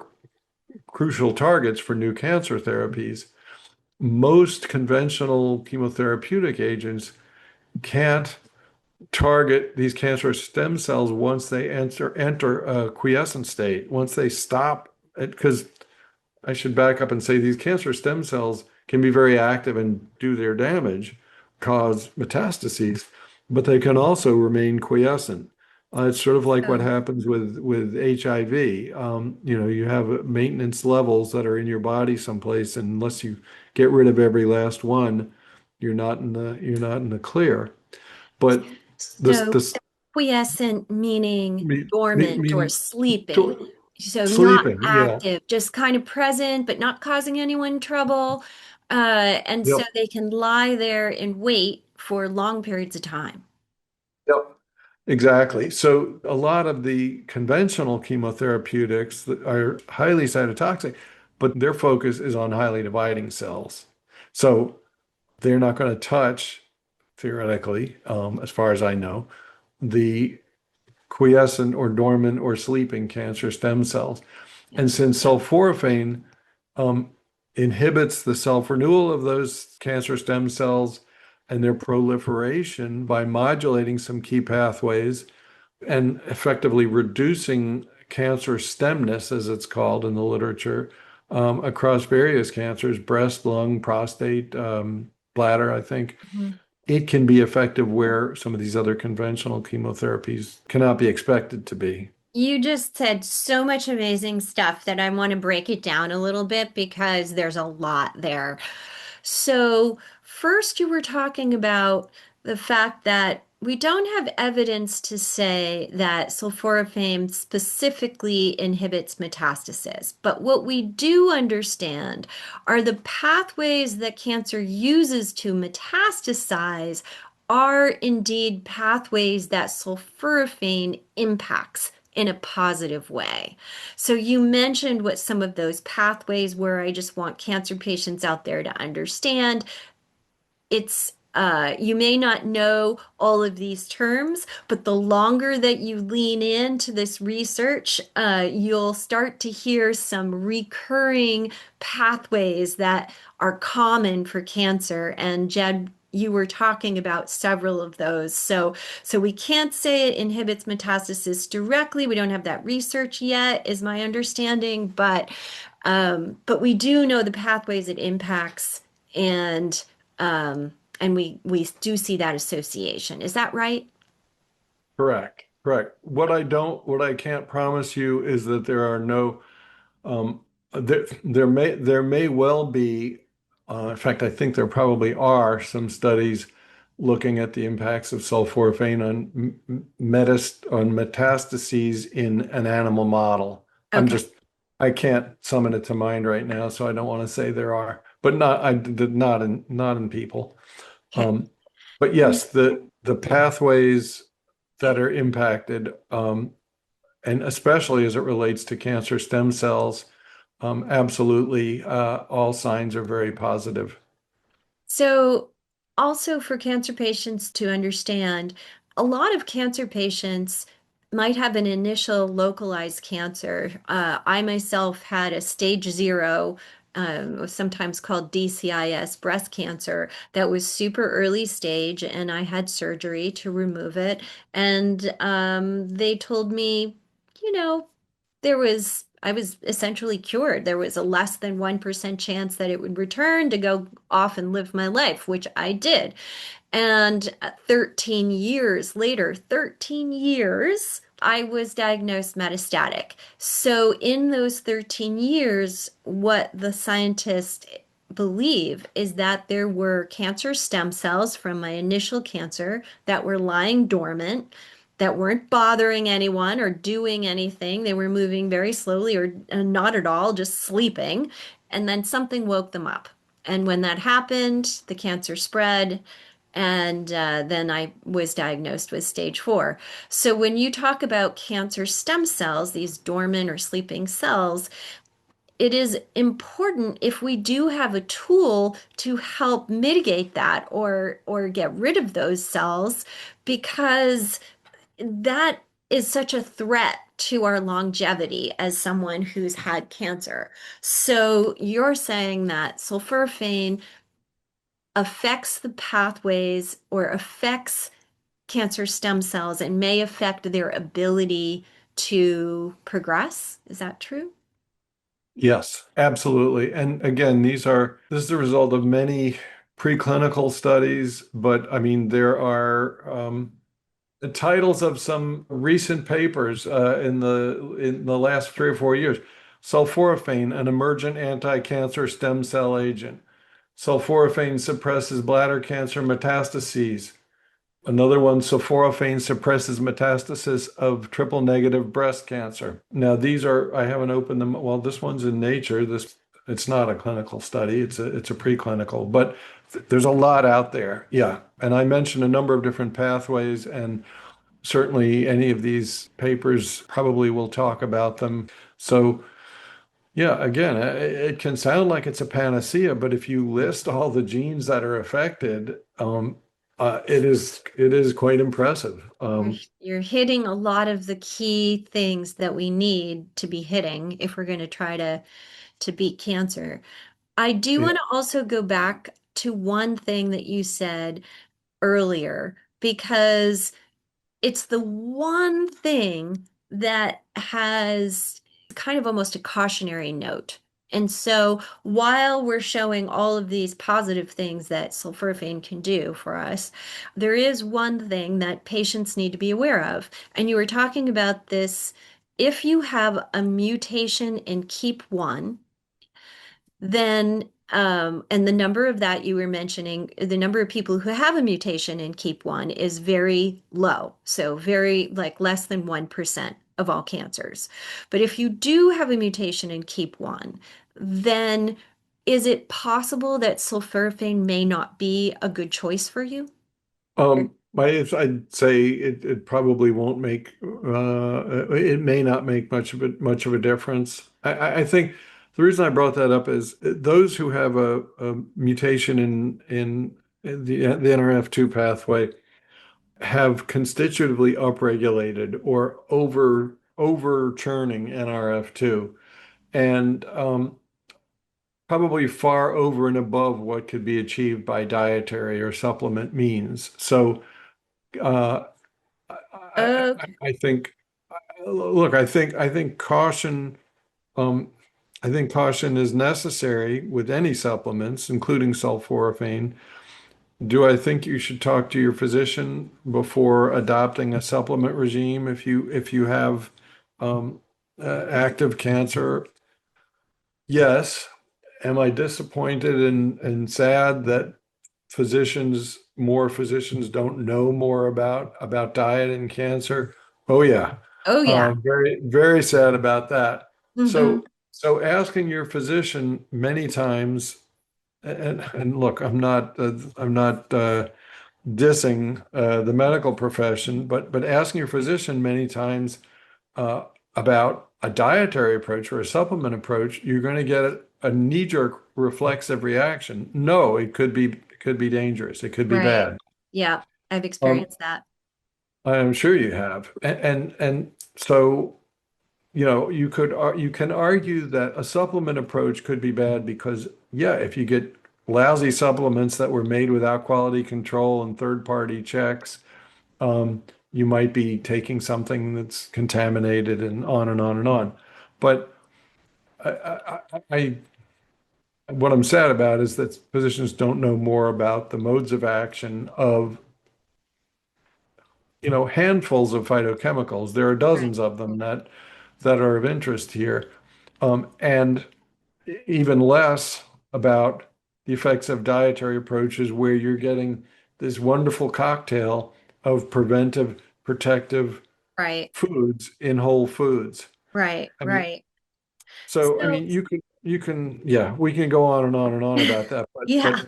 crucial targets for new cancer therapies. Most conventional chemotherapeutic agents can't target these cancer stem cells once they enter a quiescent state. Once they stop it, because I should back up and say these cancer stem cells can be very active and do their damage, cause metastases, but they can also remain quiescent. It's sort of like what Oh. happens with HIV. You have maintenance levels that are in your body someplace, and unless you get rid of every last one, you're not in the clear. But So this quiescent meaning dormant or meaning sleeping. So not sleeping. Yeah. active, just kind of present, but not causing anyone trouble. And so Yep. they can lie there and wait for long periods of time. Yep. Exactly. So a lot of the conventional chemotherapeutics that are highly cytotoxic, but their focus is on highly dividing cells. So they're not going to touch, theoretically, as far as I know, the quiescent or dormant or sleeping cancer stem cells. Yeah. And since sulforaphane um, inhibits the self-renewal of those cancer stem cells and their proliferation by modulating some key pathways and effectively reducing cancer stemness, as it's called in the literature, across various cancers, breast, lung, prostate, bladder, I think. Mhm. It can be effective where some of these other conventional chemotherapies cannot be expected to be. You just said so much amazing stuff that I want to break it down a little bit because there's a lot there. So, first, you were talking about the fact that we don't have evidence to say that sulforaphane specifically inhibits metastasis. But what we do understand are the pathways that cancer uses to metastasize are indeed pathways that sulforaphane impacts in a positive way. So you mentioned what some of those pathways were. I just want cancer patients out there to understand. It's you may not know all of these terms, but the longer that you lean into this research, you'll start to hear some recurring pathways that are common for cancer. And Jed, you were talking about several of those. So we can't say it inhibits metastasis directly. We don't have that research yet, is my understanding, but we do know the pathways it impacts, and um, and we do see that association. Is that right? Correct. Correct. What I can't promise you is that there are no, there may well be, in fact, I think there probably are some studies looking at the impacts of sulforaphane on metastases in an animal model. Okay. I can't summon it to mind right now, so I don't want to say there are, but not in people. Okay. Um, but And yes, the pathways that are impacted, and especially as it relates to cancer stem cells, absolutely, all signs are very positive. So, also for cancer patients to understand, a lot of cancer patients might have an initial localized cancer. I myself had a stage zero, sometimes called DCIS breast cancer, that was super early stage, and I had surgery to remove it. And they told me, you know, I was essentially cured. There was a less than 1% chance that it would return to go off and live my life, which I did. And 13 years later, 13 years, I was diagnosed metastatic. So, in those 13 years, what the scientists believe is that there were cancer stem cells from my initial cancer that were lying dormant, that weren't bothering anyone or doing anything. They were moving very slowly or not at all, just sleeping. And then something woke them up. And when that happened, the cancer spread. And then I was diagnosed with stage four. So when you talk about cancer stem cells, these dormant or sleeping cells, it is important if we do have a tool to help mitigate that or get rid of those cells, because that is such a threat to our longevity as someone who's had cancer. So you're saying that sulforaphane affects the pathways or affects cancer stem cells and may affect their ability to progress. Is that true? Yes, absolutely. And again, this is the result of many preclinical studies, but I mean, there are the titles of some recent papers in the last 3 or 4 years. Sulforaphane, an emergent anti-cancer stem cell agent. Sulforaphane suppresses bladder cancer metastases. Another one, sulforaphane suppresses metastasis of triple negative breast cancer. Now, I haven't opened them. Well, this one's in Nature. It's not a clinical study. It's a preclinical, but there's a lot out there. Yeah. And I mentioned a number of different pathways, and certainly any of these papers probably will talk about them. So, yeah, again, it can sound like it's a panacea, but if you list all the genes that are affected, it is quite impressive. You're, you're hitting a lot of the key things that we need to be hitting if we're going to try to beat cancer. I do Yeah. want to also go back to one thing that you said earlier, because it's the one thing that has kind of almost a cautionary note. And so while we're showing all of these positive things that sulforaphane can do for us, there is one thing that patients need to be aware of. And you were talking about this. If you have a mutation in KEAP1, then and the number of that you were mentioning, the number of people who have a mutation in KEAP1 is very low. So very like less than 1% of all cancers. But if you do have a mutation in KEAP1, then is it possible that sulforaphane may not be a good choice for you? I'd say it probably won't make it may not make much of a difference. I think the reason I brought that up is those who have a mutation in the NRF2 pathway have constitutively upregulated or over churning NRF2, and probably far over and above what could be achieved by dietary or supplement means. So uh, Okay. I think, look, I think caution. Um, I think caution is necessary with any supplements, including sulforaphane. Do I think you should talk to your physician before adopting a supplement regime if you have active cancer? Yes. Am I disappointed and sad that more physicians don't know more about diet and cancer? Oh yeah. Oh yeah. Very, very sad about that. Hmm. So asking your physician many times, and look, I'm not dissing the medical profession, but asking your physician many times, about a dietary approach or a supplement approach, you're going to get a knee-jerk reflexive reaction. No, it could be dangerous. It could be Right. bad. Yeah, I've Um, experienced that. I'm sure you have. And so, you can argue that a supplement approach could be bad because, yeah, if you get lousy supplements that were made without quality control and third-party checks, um, you might be taking something that's contaminated and on and on and on. But what I'm sad about is that physicians don't know more about the modes of action of, handfuls of phytochemicals. There are Right. dozens of them that are of interest here, and even less about the effects of dietary approaches where you're getting this wonderful cocktail of preventive, protective Right. foods in whole foods. Right. I mean, Right. so I So, mean, you can, yeah, we can go on and on and on about that, but yeah.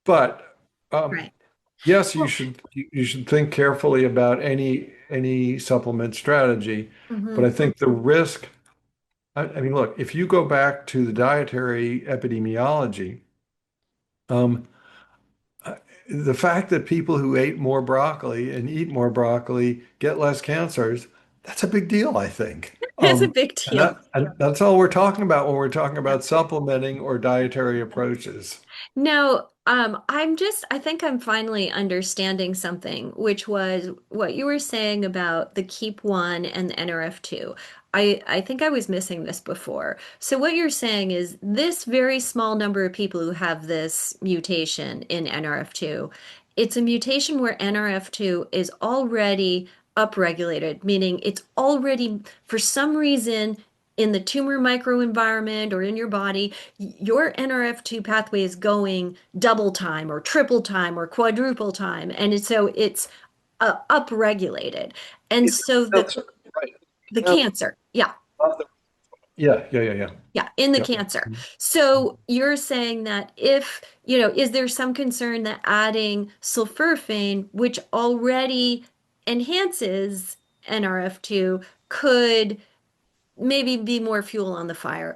but but Right. yes, you Well, should you should think carefully about any supplement strategy. But mhm. I think the risk, I mean, look, if you go back to the dietary epidemiology, um, uh, the fact that people who ate more broccoli and eat more broccoli get less cancers, that's a big deal, I think. It's a big deal. And that's all we're talking about when we're talking Yeah. about supplementing or dietary approaches. No, I think I'm finally understanding something, which was what you were saying about the Keep One and the NRF2. I think I was missing this before. So what you're saying is this very small number of people who have this mutation in NRF2, it's a mutation where NRF2 is already upregulated, meaning it's already, for some reason, in the tumor microenvironment or in your body, your NRF2 pathway is going double time or triple time or quadruple time. And so it's upregulated. And so That's right. the Yeah, cancer, yeah, yeah, yeah, yeah, yeah. yeah, in the Yep. cancer. So you're saying that if, is there some concern that adding sulforaphane, which already enhances NRF2, could maybe be more fuel on the fire?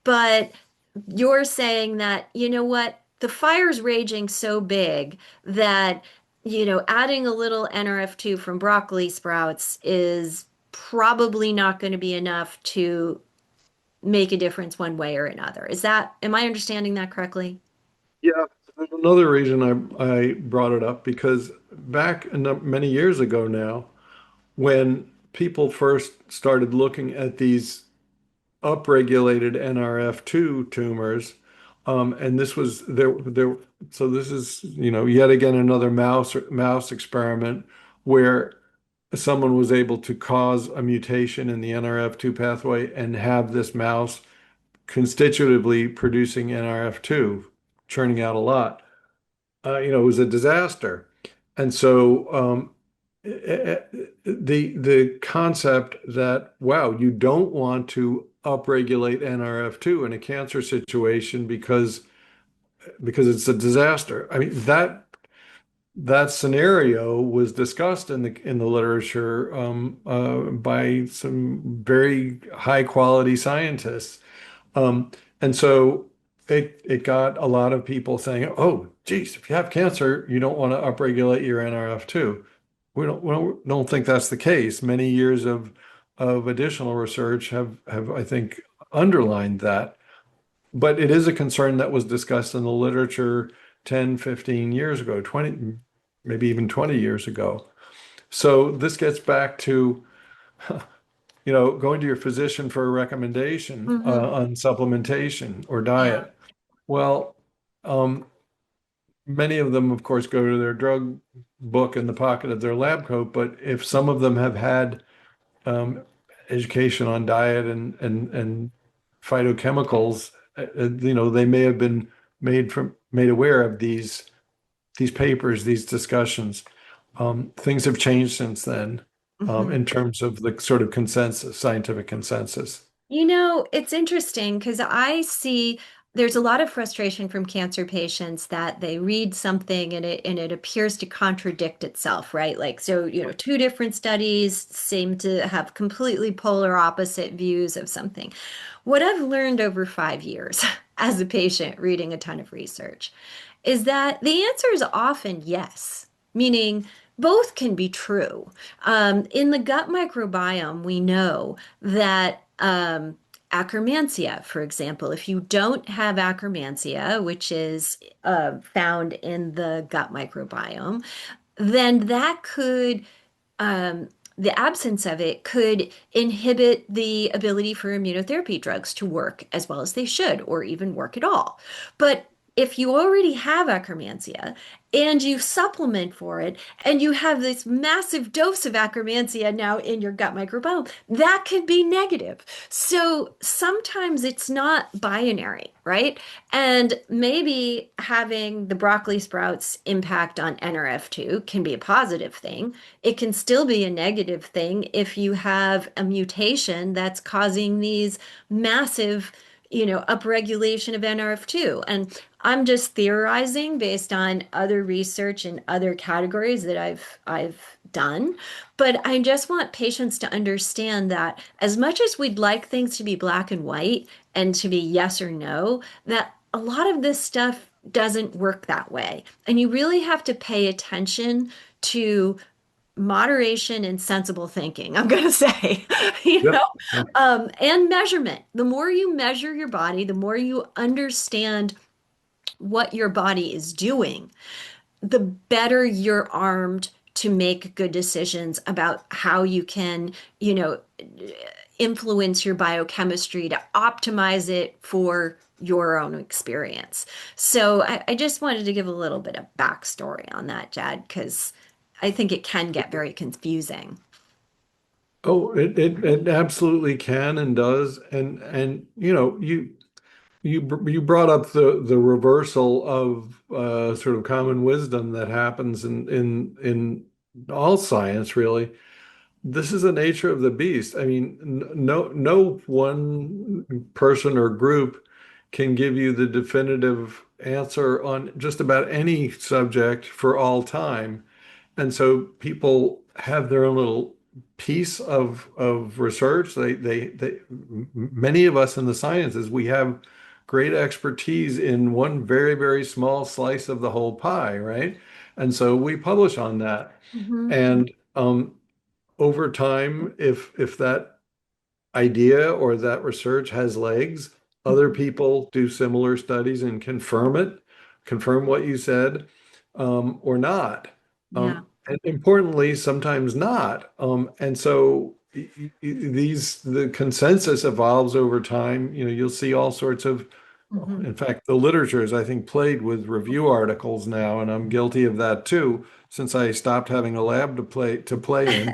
But you're saying that, you know what, the fire's raging so big that, adding a little NRF2 from broccoli sprouts is probably not going to be enough to make a difference one way or another. Am I understanding that correctly? Yeah, there's another reason I brought it up because back many years ago now, when people first started looking at these upregulated NRF2 tumors, and this was there. So this is, yet again another mouse experiment where someone was able to cause a mutation in the NRF2 pathway and have this mouse constitutively producing NRF2, churning out a lot. It was a disaster. And so the concept that, wow, you don't want to upregulate NRF2 in a cancer situation because it's a disaster. I mean, that scenario was discussed in the literature, by some very high quality scientists. And so it got a lot of people saying, "Oh, geez, if you have cancer, you don't want to upregulate your NRF2." We don't think that's the case. Many years of additional research have I think underlined that. But it is a concern that was discussed in the literature 10, 15 years ago, 20, maybe even 20 years ago. So this gets back to, going to your physician for a recommendation Hmm. on supplementation or Yeah. diet. Well, um, many of them, of course, go to their drug book in the pocket of their lab coat. But if some of them have had um, education on diet and phytochemicals, they may have been made aware of these papers, these discussions. Things have changed since then, Hmm. in terms of the sort of consensus, scientific consensus. It's interesting because I see. there's a lot of frustration from cancer patients that they read something and it appears to contradict itself, right? Like, so, two different studies seem to have completely polar opposite views of something. What I've learned over 5 years as a patient reading a ton of research is that the answer is often yes, meaning both can be true. In the gut microbiome, we know that Akkermansia, for example, if you don't have Akkermansia, which is found in the gut microbiome, then that could the absence of it could inhibit the ability for immunotherapy drugs to work as well as they should, or even work at all. But if you already have Akkermansia and you supplement for it, and you have this massive dose of Akkermansia now in your gut microbiome, that could be negative. So sometimes it's not binary, right? And maybe having the broccoli sprouts impact on NRF2 can be a positive thing. It can still be a negative thing if you have a mutation that's causing these massive, upregulation of NRF2. And I'm just theorizing based on other research in other categories that I've done. But I just want patients to understand that as much as we'd like things to be black and white and to be yes or no, that a lot of this stuff doesn't work that way. And you really have to pay attention to moderation and sensible thinking, I'm going to say, Yep. Yeah. and measurement. The more you measure your body, the more you understand what your body is doing, the better you're armed to make good decisions about how you can, influence your biochemistry to optimize it for your own experience. So I just wanted to give a little bit of backstory on that, Jad, because I think it can get very confusing. Oh, it absolutely can and does. And you brought up the reversal of sort of common wisdom that happens in all science, really. This is the nature of the beast. I mean, no one person or group can give you the definitive answer on just about any subject for all time. And so people have their own little piece of research. Many of us in the sciences, we have great expertise in one very, very small slice of the whole pie, right? And so we publish on that. Mhm. And over time, if that idea or that research has legs, other Mhm. people do similar studies and confirm it, confirm what you said, or not. Yeah. And importantly, sometimes not. And so the consensus evolves over time. You'll see all sorts of, Mhm. in fact, the literature is, I think, plagued with review articles now, and I'm guilty of that too, since I stopped having a lab to play in.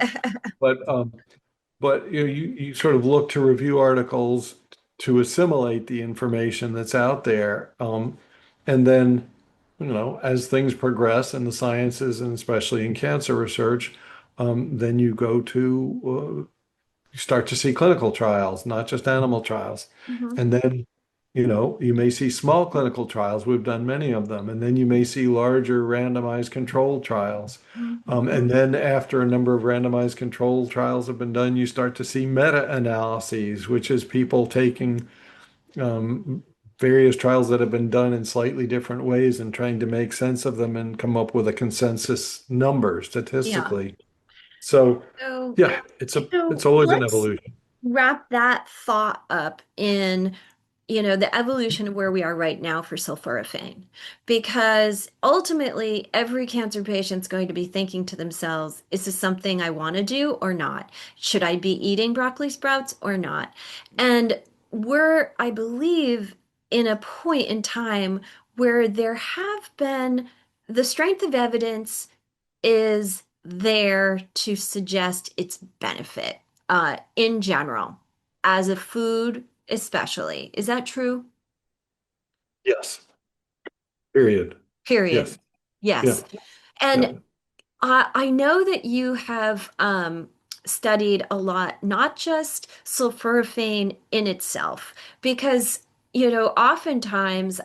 But you sort of look to review articles to assimilate the information that's out there. And then, as things progress in the sciences and especially in cancer research, then you start to see clinical trials, not just animal trials. Mhm. And then, you may see small clinical trials. We've done many of them. And then you may see larger randomized controlled trials. Mhm. And then after a number of randomized controlled trials have been done, you start to see meta-analyses, which is people taking um, various trials that have been done in slightly different ways and trying to make sense of them and come up with a consensus number Yeah. statistically. So, So, yeah, it's so always an let's evolution. wrap that thought up in, the evolution of where we are right now for sulforaphane. Because ultimately, every cancer patient's going to be thinking to themselves, is this something I want to do or not? Should I be eating broccoli sprouts or not? And we're, I believe, in a point in time where there have been the strength of evidence is there to suggest its benefit in general, as a food, especially. Is that true? Yes. Period. Period. Yes. Yes. Yeah. And Yeah. I know that you have studied a lot, not just sulforaphane in itself, because Oftentimes,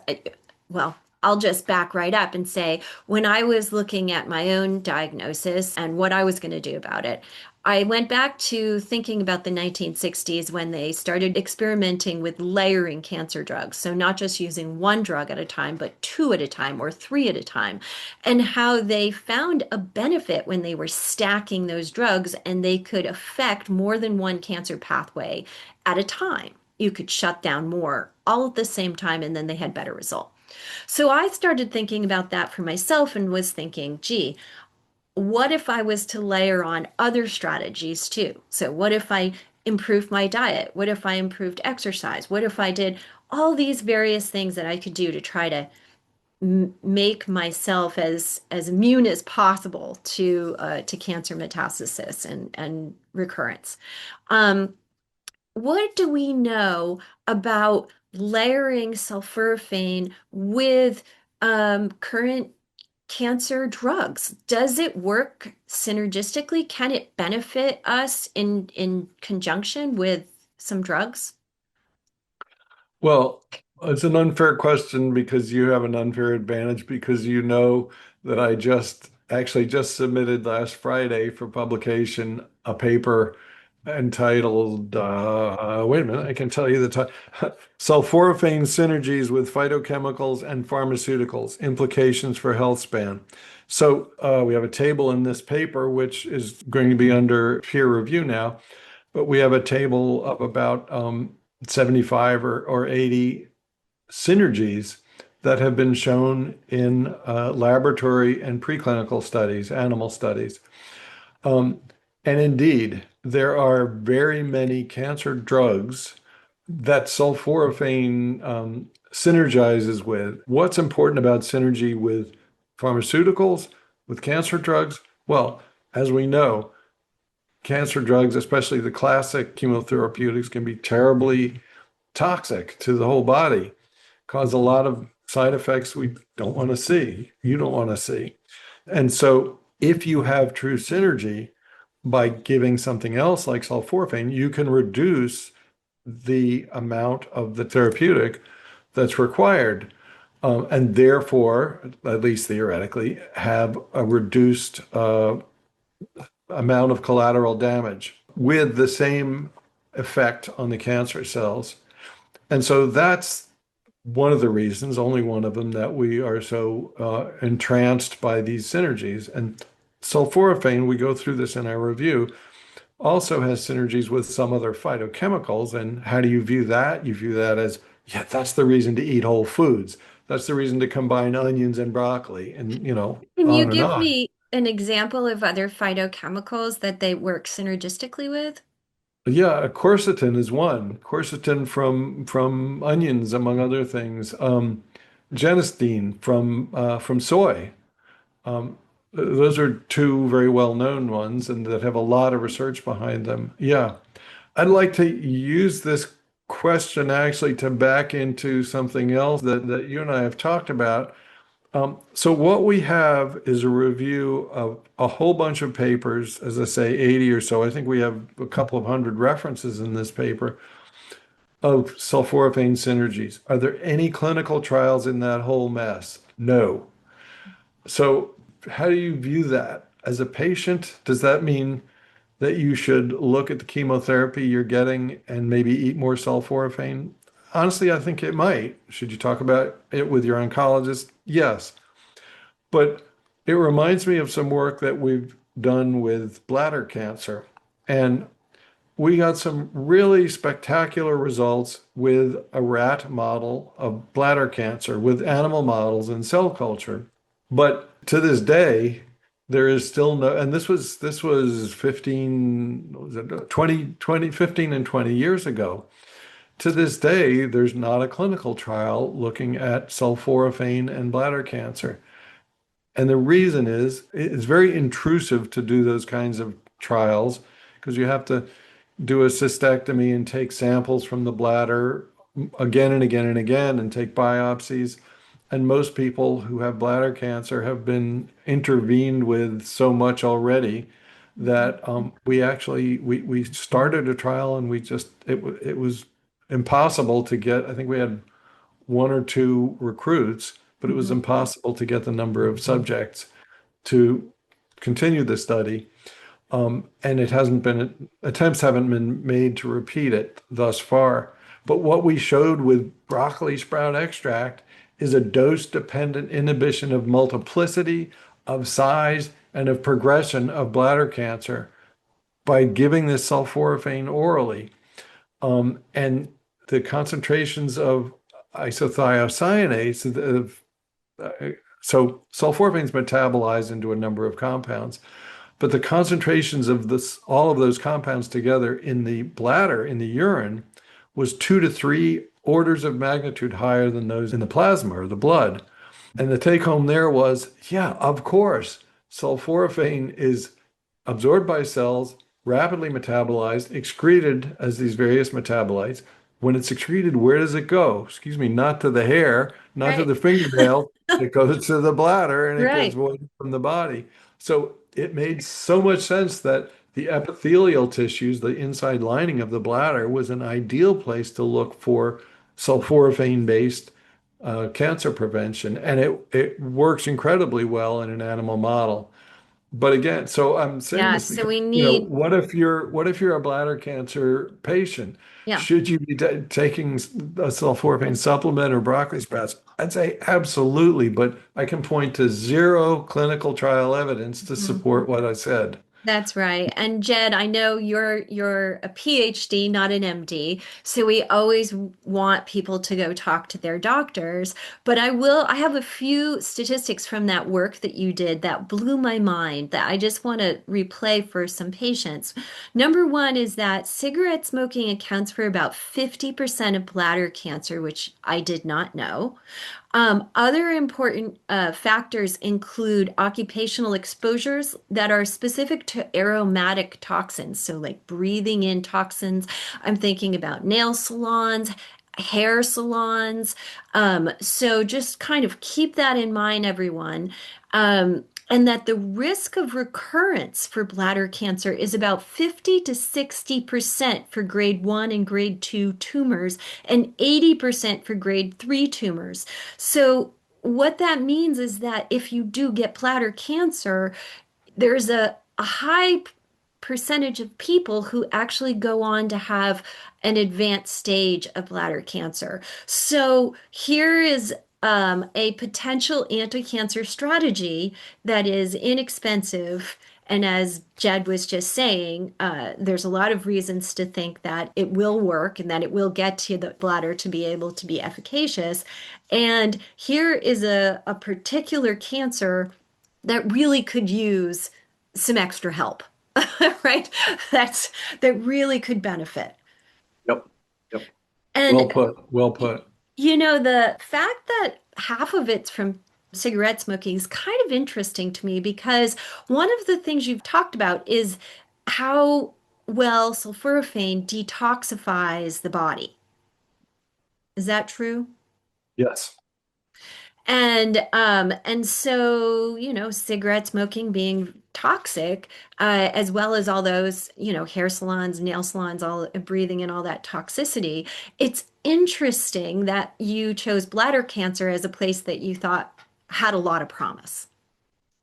well, I'll just back right up and say, when I was looking at my own diagnosis and what I was going to do about it, I went back to thinking about the 1960s when they started experimenting with layering cancer drugs. So, not just using one drug at a time, but two at a time or three at a time, and how they found a benefit when they were stacking those drugs and they could affect more than one cancer pathway at a time. You could shut down more all at the same time, and then they had better result. So I started thinking about that for myself and was thinking, gee, what if I was to layer on other strategies too? So what if I improved my diet? What if I improved exercise? What if I did all these various things that I could do to try to make myself as immune as possible to cancer metastasis and recurrence? Um, what do we know about layering sulforaphane with current cancer drugs? Does it work synergistically? Can it benefit us in conjunction with some drugs? Well, it's an unfair question because you have an unfair advantage because you know that I just submitted last Friday for publication a paper entitled, wait a minute, I can tell you the title. Sulforaphane Synergies with Phytochemicals and Pharmaceuticals, Implications for Health Span. So we have a table in this paper, which is going to be under peer review now, but we have a table of about 75 or 80 synergies that have been shown in laboratory and preclinical studies, animal studies. Um, and indeed, there are very many cancer drugs that sulforaphane synergizes with. What's important about synergy with pharmaceuticals, with cancer drugs? Well, as we know, cancer drugs, especially the classic chemotherapeutics, can be terribly toxic to the whole body, cause a lot of side effects we don't want to see, you don't want to see. And so if you have true synergy by giving something else like sulforaphane, you can reduce the amount of the therapeutic that's required. And therefore, at least theoretically, have a reduced amount of collateral damage with the same effect on the cancer cells. And so that's one of the reasons, only one of them, that we are so entranced by these synergies. And sulforaphane, we go through this in our review, also has synergies with some other phytochemicals. And how do you view that? You view that as, yeah, that's the reason to eat whole foods. That's the reason to combine onions and broccoli and, Can you on and give on. me an example of other phytochemicals that they work synergistically with? Yeah, quercetin is one. Quercetin from onions, among other things. Genistein from soy. Um, those are two very well-known ones and that have a lot of research behind them. Yeah. I'd like to use this question actually to back into something else that you and I have talked about. So what we have is a review of a whole bunch of papers, as I say, 80 or so. I think we have a couple of hundred references in this paper of sulforaphane synergies. Are there any clinical trials in that whole mess? No. So how do you view that? As a patient, does that mean that you should look at the chemotherapy you're getting and maybe eat more sulforaphane? Honestly, I think it might. Should you talk about it with your oncologist? Yes. But it reminds me of some work that we've done with bladder cancer. And we got some really spectacular results with a rat model of bladder cancer with animal models in cell culture. But to this day, there is still no, and this was 15, what was it, 15 and 20 years ago. To this day, there's not a clinical trial looking at sulforaphane and bladder cancer. And the reason is it's very intrusive to do those kinds of trials because you have to do a cystectomy and take samples from the bladder again and again and again and take biopsies. And most people who have bladder cancer have been intervened with so much already that we started a trial and it was impossible to get. I think we had one or two recruits, but it was Mhm. impossible to get the number of subjects to continue the study. And it hasn't been, attempts haven't been made to repeat it thus far. But what we showed with broccoli sprout extract is a dose-dependent inhibition of multiplicity, of size, and of progression of bladder cancer by giving this sulforaphane orally. And the concentrations of isothiocyanates, so sulforaphane is metabolized into a number of compounds, but the concentrations of this, all of those compounds together in the bladder, in the urine, was 2 to 3 orders of magnitude higher than those in the plasma or the blood. And the take home there was, yeah, of course, sulforaphane is absorbed by cells, rapidly metabolized, excreted as these various metabolites. When it's excreted, where does it go? Excuse me, not to the hair, not to Right. the fingernail. It goes to the bladder and it gets Right. voided from the body. So it made so much sense that the epithelial tissues, the inside lining of the bladder, was an ideal place to look for sulforaphane-based cancer prevention. And it works incredibly well in an animal model. But again, so I'm saying Yeah, this so because, we need, what if you're a bladder cancer patient? yeah. Should you be taking a sulforaphane supplement or broccoli sprouts? I'd say absolutely, but I can point to zero clinical trial evidence to Mhm. support what I said. That's right. And Jed, I know you're a PhD, not an MD, so we always want people to go talk to their doctors. But I have a few statistics from that work that you did that blew my mind that I just want to replay for some patients. Number one is that cigarette smoking accounts for about 50% of bladder cancer, which I did not know. Other important factors include occupational exposures that are specific to aromatic toxins. So, like breathing in toxins. I'm thinking about nail salons, hair salons. So, just kind of keep that in mind, everyone. And that the risk of recurrence for bladder cancer is about 50 to 60% for grade 1 and grade 2 tumors and 80% for grade 3 tumors. So, what that means is that if you do get bladder cancer, there's a high percentage of people who actually go on to have an advanced stage of bladder cancer. So, here is a potential anti-cancer strategy that is inexpensive. And as Jed was just saying, there's a lot of reasons to think that it will work and that it will get to the bladder to be able to be efficacious. And here is a particular cancer that really could use some extra help, right? That's that really could benefit. Yep. Yep. Well And put. Well put. the fact that half of it's from cigarette smoking is kind of interesting to me because one of the things you've talked about is how well sulforaphane detoxifies the body. Is that true? Yes. And so, cigarette smoking being toxic, as well as all those, hair salons, nail salons, all breathing in all that toxicity. It's interesting that you chose bladder cancer as a place that you thought had a lot of promise.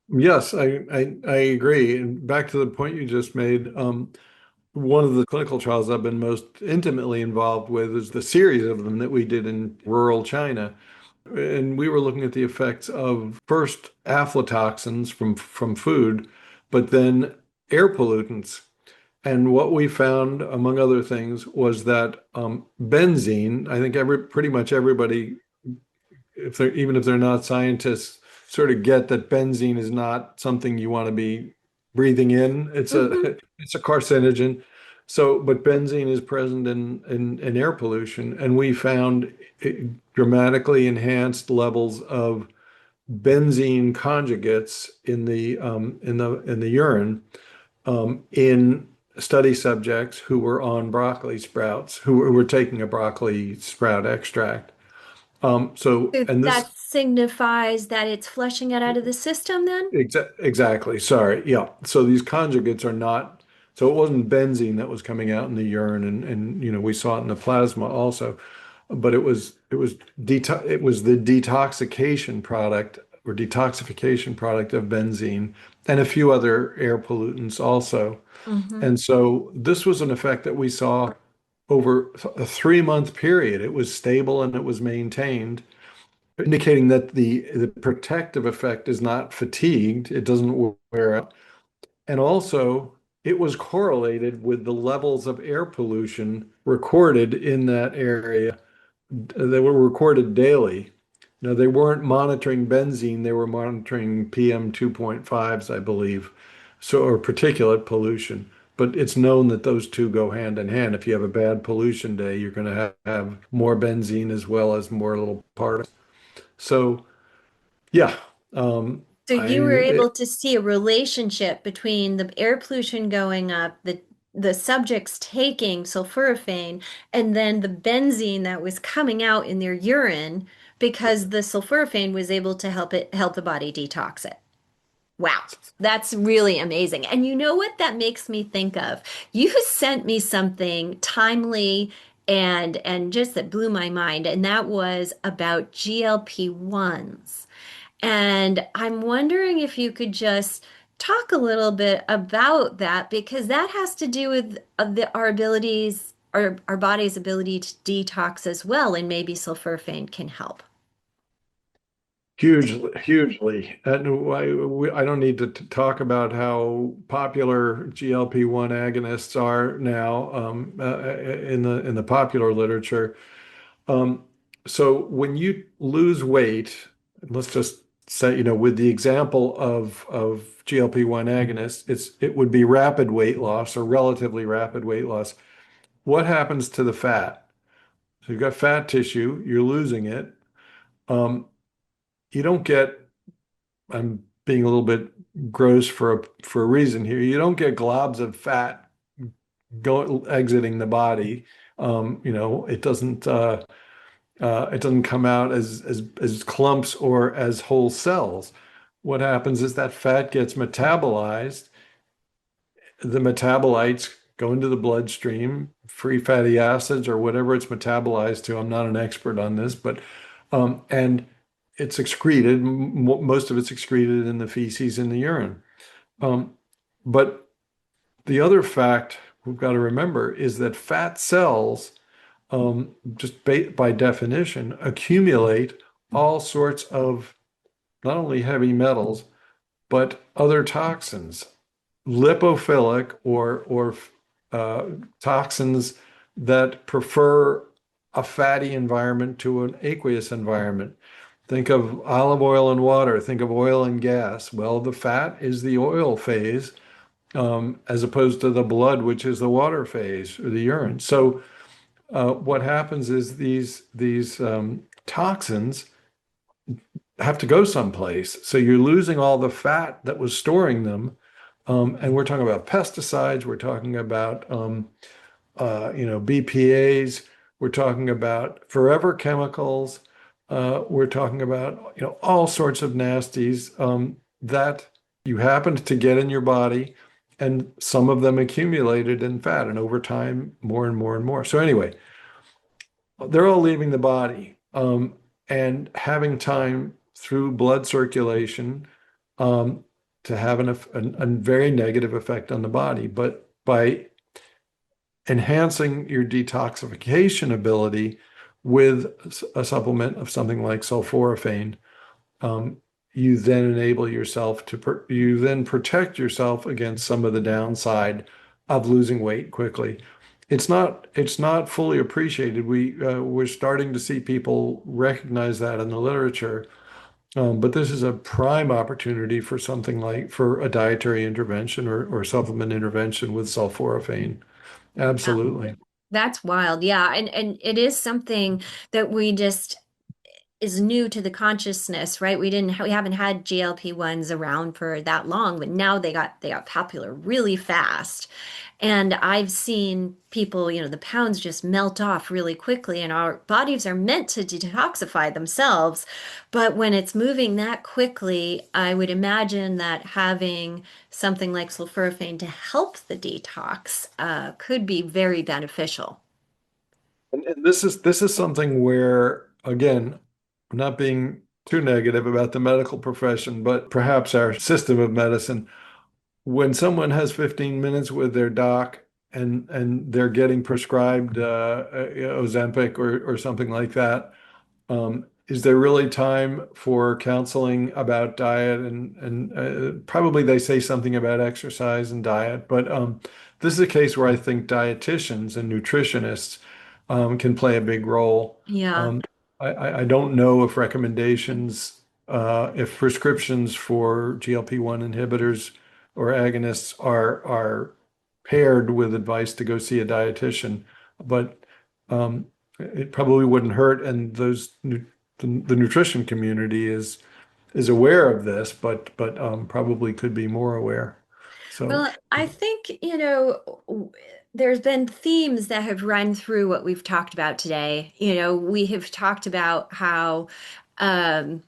Yes, I agree. And back to the point you just made, one of the clinical trials I've been most intimately involved with is the series of them that we did in rural China. And we were looking at the effects of first aflatoxins from food, but then air pollutants. And what we found, among other things, was that benzene, I think pretty much everybody, even if they're not scientists, sort of get that benzene is not something you want to be breathing in. It's a Hmm. it's a carcinogen. So, but benzene is present in air pollution, and we found dramatically enhanced levels of benzene conjugates in the urine in study subjects who were on broccoli sprouts, who were taking a broccoli sprout extract. So And this that signifies that it's flushing it out of the system then? exactly, sorry. Yeah. So these conjugates are not, so it wasn't benzene that was coming out in the urine, and we saw it in the plasma also. but it was the detoxification product or detoxification product of benzene and a few other air pollutants also. Mm-hmm. And so this was an effect that we saw over a 3 month period. It was stable and it was maintained, indicating that the protective effect is not fatigued. It doesn't wear out. And also, it was correlated with the levels of air pollution recorded in that area. They were recorded daily. Now, they weren't monitoring benzene, they were monitoring PM 2.5s, I believe, so or particulate pollution. But it's known that those two go hand in hand. If you have a bad pollution day, you're going to have more benzene as well as more little particles. So, yeah, So you were able to see a relationship between the air pollution going up, the subjects taking sulforaphane, and then the benzene that was coming out in their urine because the sulforaphane was able to help the body detox it. Wow, that's really amazing. And you know what that makes me think of? You sent me something timely and just that blew my mind, and that was about GLP-1s. And I'm wondering if you could just talk a little bit about that because that has to do with our abilities, our body's ability to detox as well, and maybe sulforaphane can help. hugely, hugely. And I don't need to talk about how popular GLP-1 agonists are now in the popular literature. Um, so when you lose weight, let's just say, with the example of GLP-1 agonists, it would be rapid weight loss or relatively rapid weight loss. What happens to the fat? So you've got fat tissue, you're losing it. Um, you don't get, I'm being a little bit gross for a reason here. You don't get globs of fat exiting the body. It doesn't come out as clumps or as whole cells. What happens is that fat gets metabolized. The metabolites go into the bloodstream, free fatty acids or whatever it's metabolized to. I'm not an expert on this, but and it's excreted. Most of it's excreted in the feces in the urine. Um, but the other fact we've got to remember is that fat cells just by definition, accumulate all sorts of not only heavy metals, but other toxins, lipophilic or toxins that prefer a fatty environment to an aqueous environment. Think of olive oil and water. Think of oil and gas. Well, the fat is the oil phase, as opposed to the blood, which is the water phase or the urine. So what happens is these toxins have to go someplace. So you're losing all the fat that was storing them. And we're talking about pesticides. We're talking about BPAs. We're talking about forever chemicals. We're talking about all sorts of nasties that you happened to get in your body, and some of them accumulated in fat, and over time, more and more and more. So anyway, they're all leaving the body and having time through blood circulation to have a very negative effect on the body. But by enhancing your detoxification ability with a supplement of something like sulforaphane, um, you then enable yourself you then protect yourself against some of the downside of losing weight quickly. It's not fully appreciated. We're starting to see people recognize that in the literature, but this is a prime opportunity for something like for a dietary intervention or supplement intervention with sulforaphane. Absolutely. That's wild. Yeah. And it is something that we just is new to the consciousness, right? We haven't had GLP-1s around for that long, but now they got popular really fast. And I've seen people, the pounds just melt off really quickly, and our bodies are meant to detoxify themselves. But when it's moving that quickly, I would imagine that having something like sulforaphane to help the detox could be very beneficial. And this is something where, again, I'm not being too negative about the medical profession, but perhaps our system of medicine. When someone has 15 minutes with their doc and they're getting prescribed Ozempic or something like that, is there really time for counseling about diet and probably they say something about exercise and diet, but this is a case where I think dietitians and nutritionists can play a big role. Yeah. Um, I don't know if recommendations, if prescriptions for GLP-1 inhibitors or agonists are paired with advice to go see a dietitian, but um, it probably wouldn't hurt. And the nutrition community is aware of this, but probably could be more aware. So Well, I think, there's been themes that have run through what we've talked about today. We have talked about how um,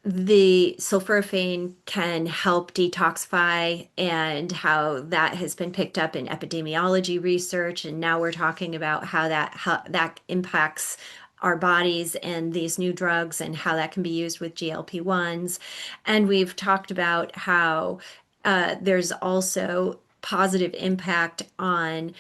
the sulforaphane can help detoxify and how that has been picked up in epidemiology research. And now we're talking about how that impacts our bodies and these new drugs and how that can be used with GLP-1s. And we've talked about how there's also positive impact on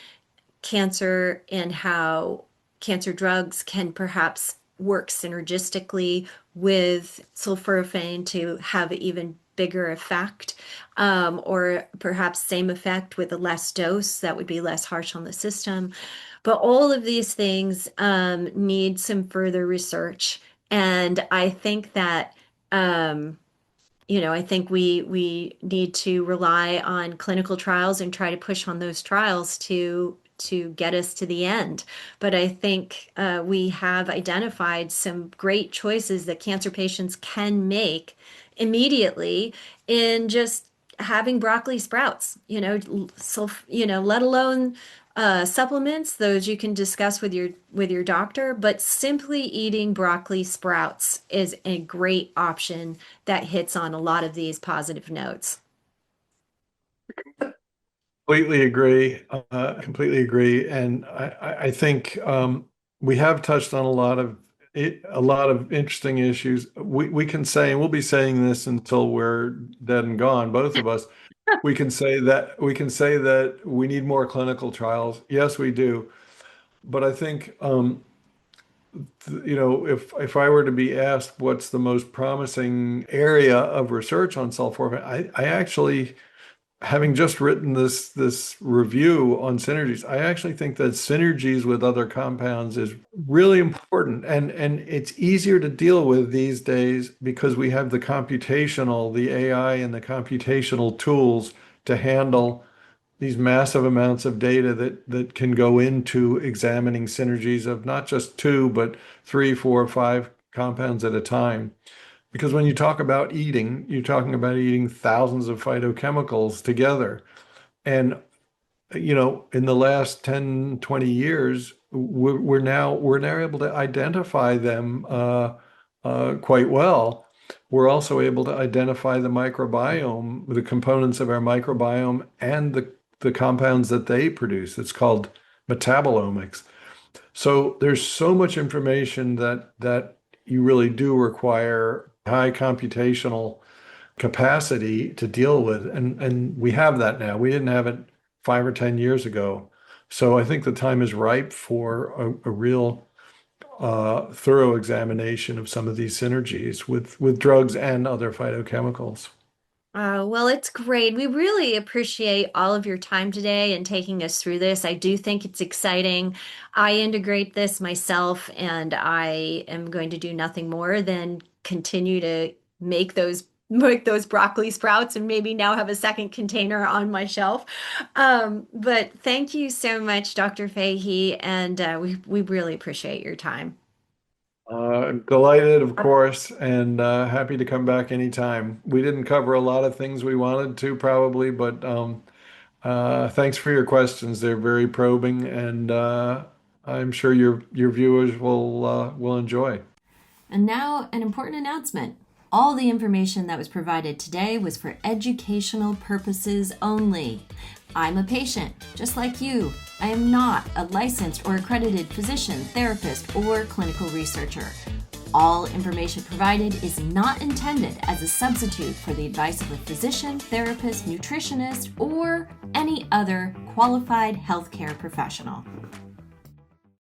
cancer and how cancer drugs can perhaps work synergistically with sulforaphane to have an even bigger effect, or perhaps same effect with a less dose that would be less harsh on the system. But all of these things need some further research. And I think that I think we need to rely on clinical trials and try to push on those trials to get us to the end. But I think we have identified some great choices that cancer patients can make immediately in just having broccoli sprouts. So let alone supplements, those you can discuss with your doctor, but simply eating broccoli sprouts is a great option that hits on a lot of these positive notes. completely agree. Completely agree. And I think we have touched on a lot of interesting issues. We can say, and we'll be saying this until we're dead and gone, both of us. We can say that we need more clinical trials. Yes, we do. But I think if I were to be asked what's the most promising area of research on sulforaphane, I actually, having just written this review on synergies, I actually think that synergies with other compounds is really important, and it's easier to deal with these days because we have the AI and the computational tools to handle these massive amounts of data that can go into examining synergies of not just two, but three, four, five compounds at a time. Because when you talk about eating, you're talking about eating thousands of phytochemicals together. And, in the last 10, 20 years, we're now able to identify them quite well. We're also able to identify the microbiome, the components of our microbiome, and the compounds that they produce. It's called metabolomics. So there's so much information that you really do require high computational capacity to deal with. And we have that now. We didn't have it 5 or 10 years ago. So I think the time is ripe for a real thorough examination of some of these synergies with drugs and other phytochemicals. Well, it's great. We really appreciate all of your time today and taking us through this. I do think it's exciting. I integrate this myself, and I am going to do nothing more than continue to make those broccoli sprouts and maybe now have a second container on my shelf. But thank you so much, Dr. Fahey, and we really appreciate your time. Delighted, of course, and happy to come back anytime. We didn't cover a lot of things we wanted to probably, but thanks for your questions. They're very probing, and I'm sure your viewers will enjoy. And now, an important announcement. All the information that was provided today was for educational purposes only. I'm a patient, just like you. I am not a licensed or accredited physician, therapist, or clinical researcher. All information provided is not intended as a substitute for the advice of a physician, therapist, nutritionist, or any other qualified healthcare professional.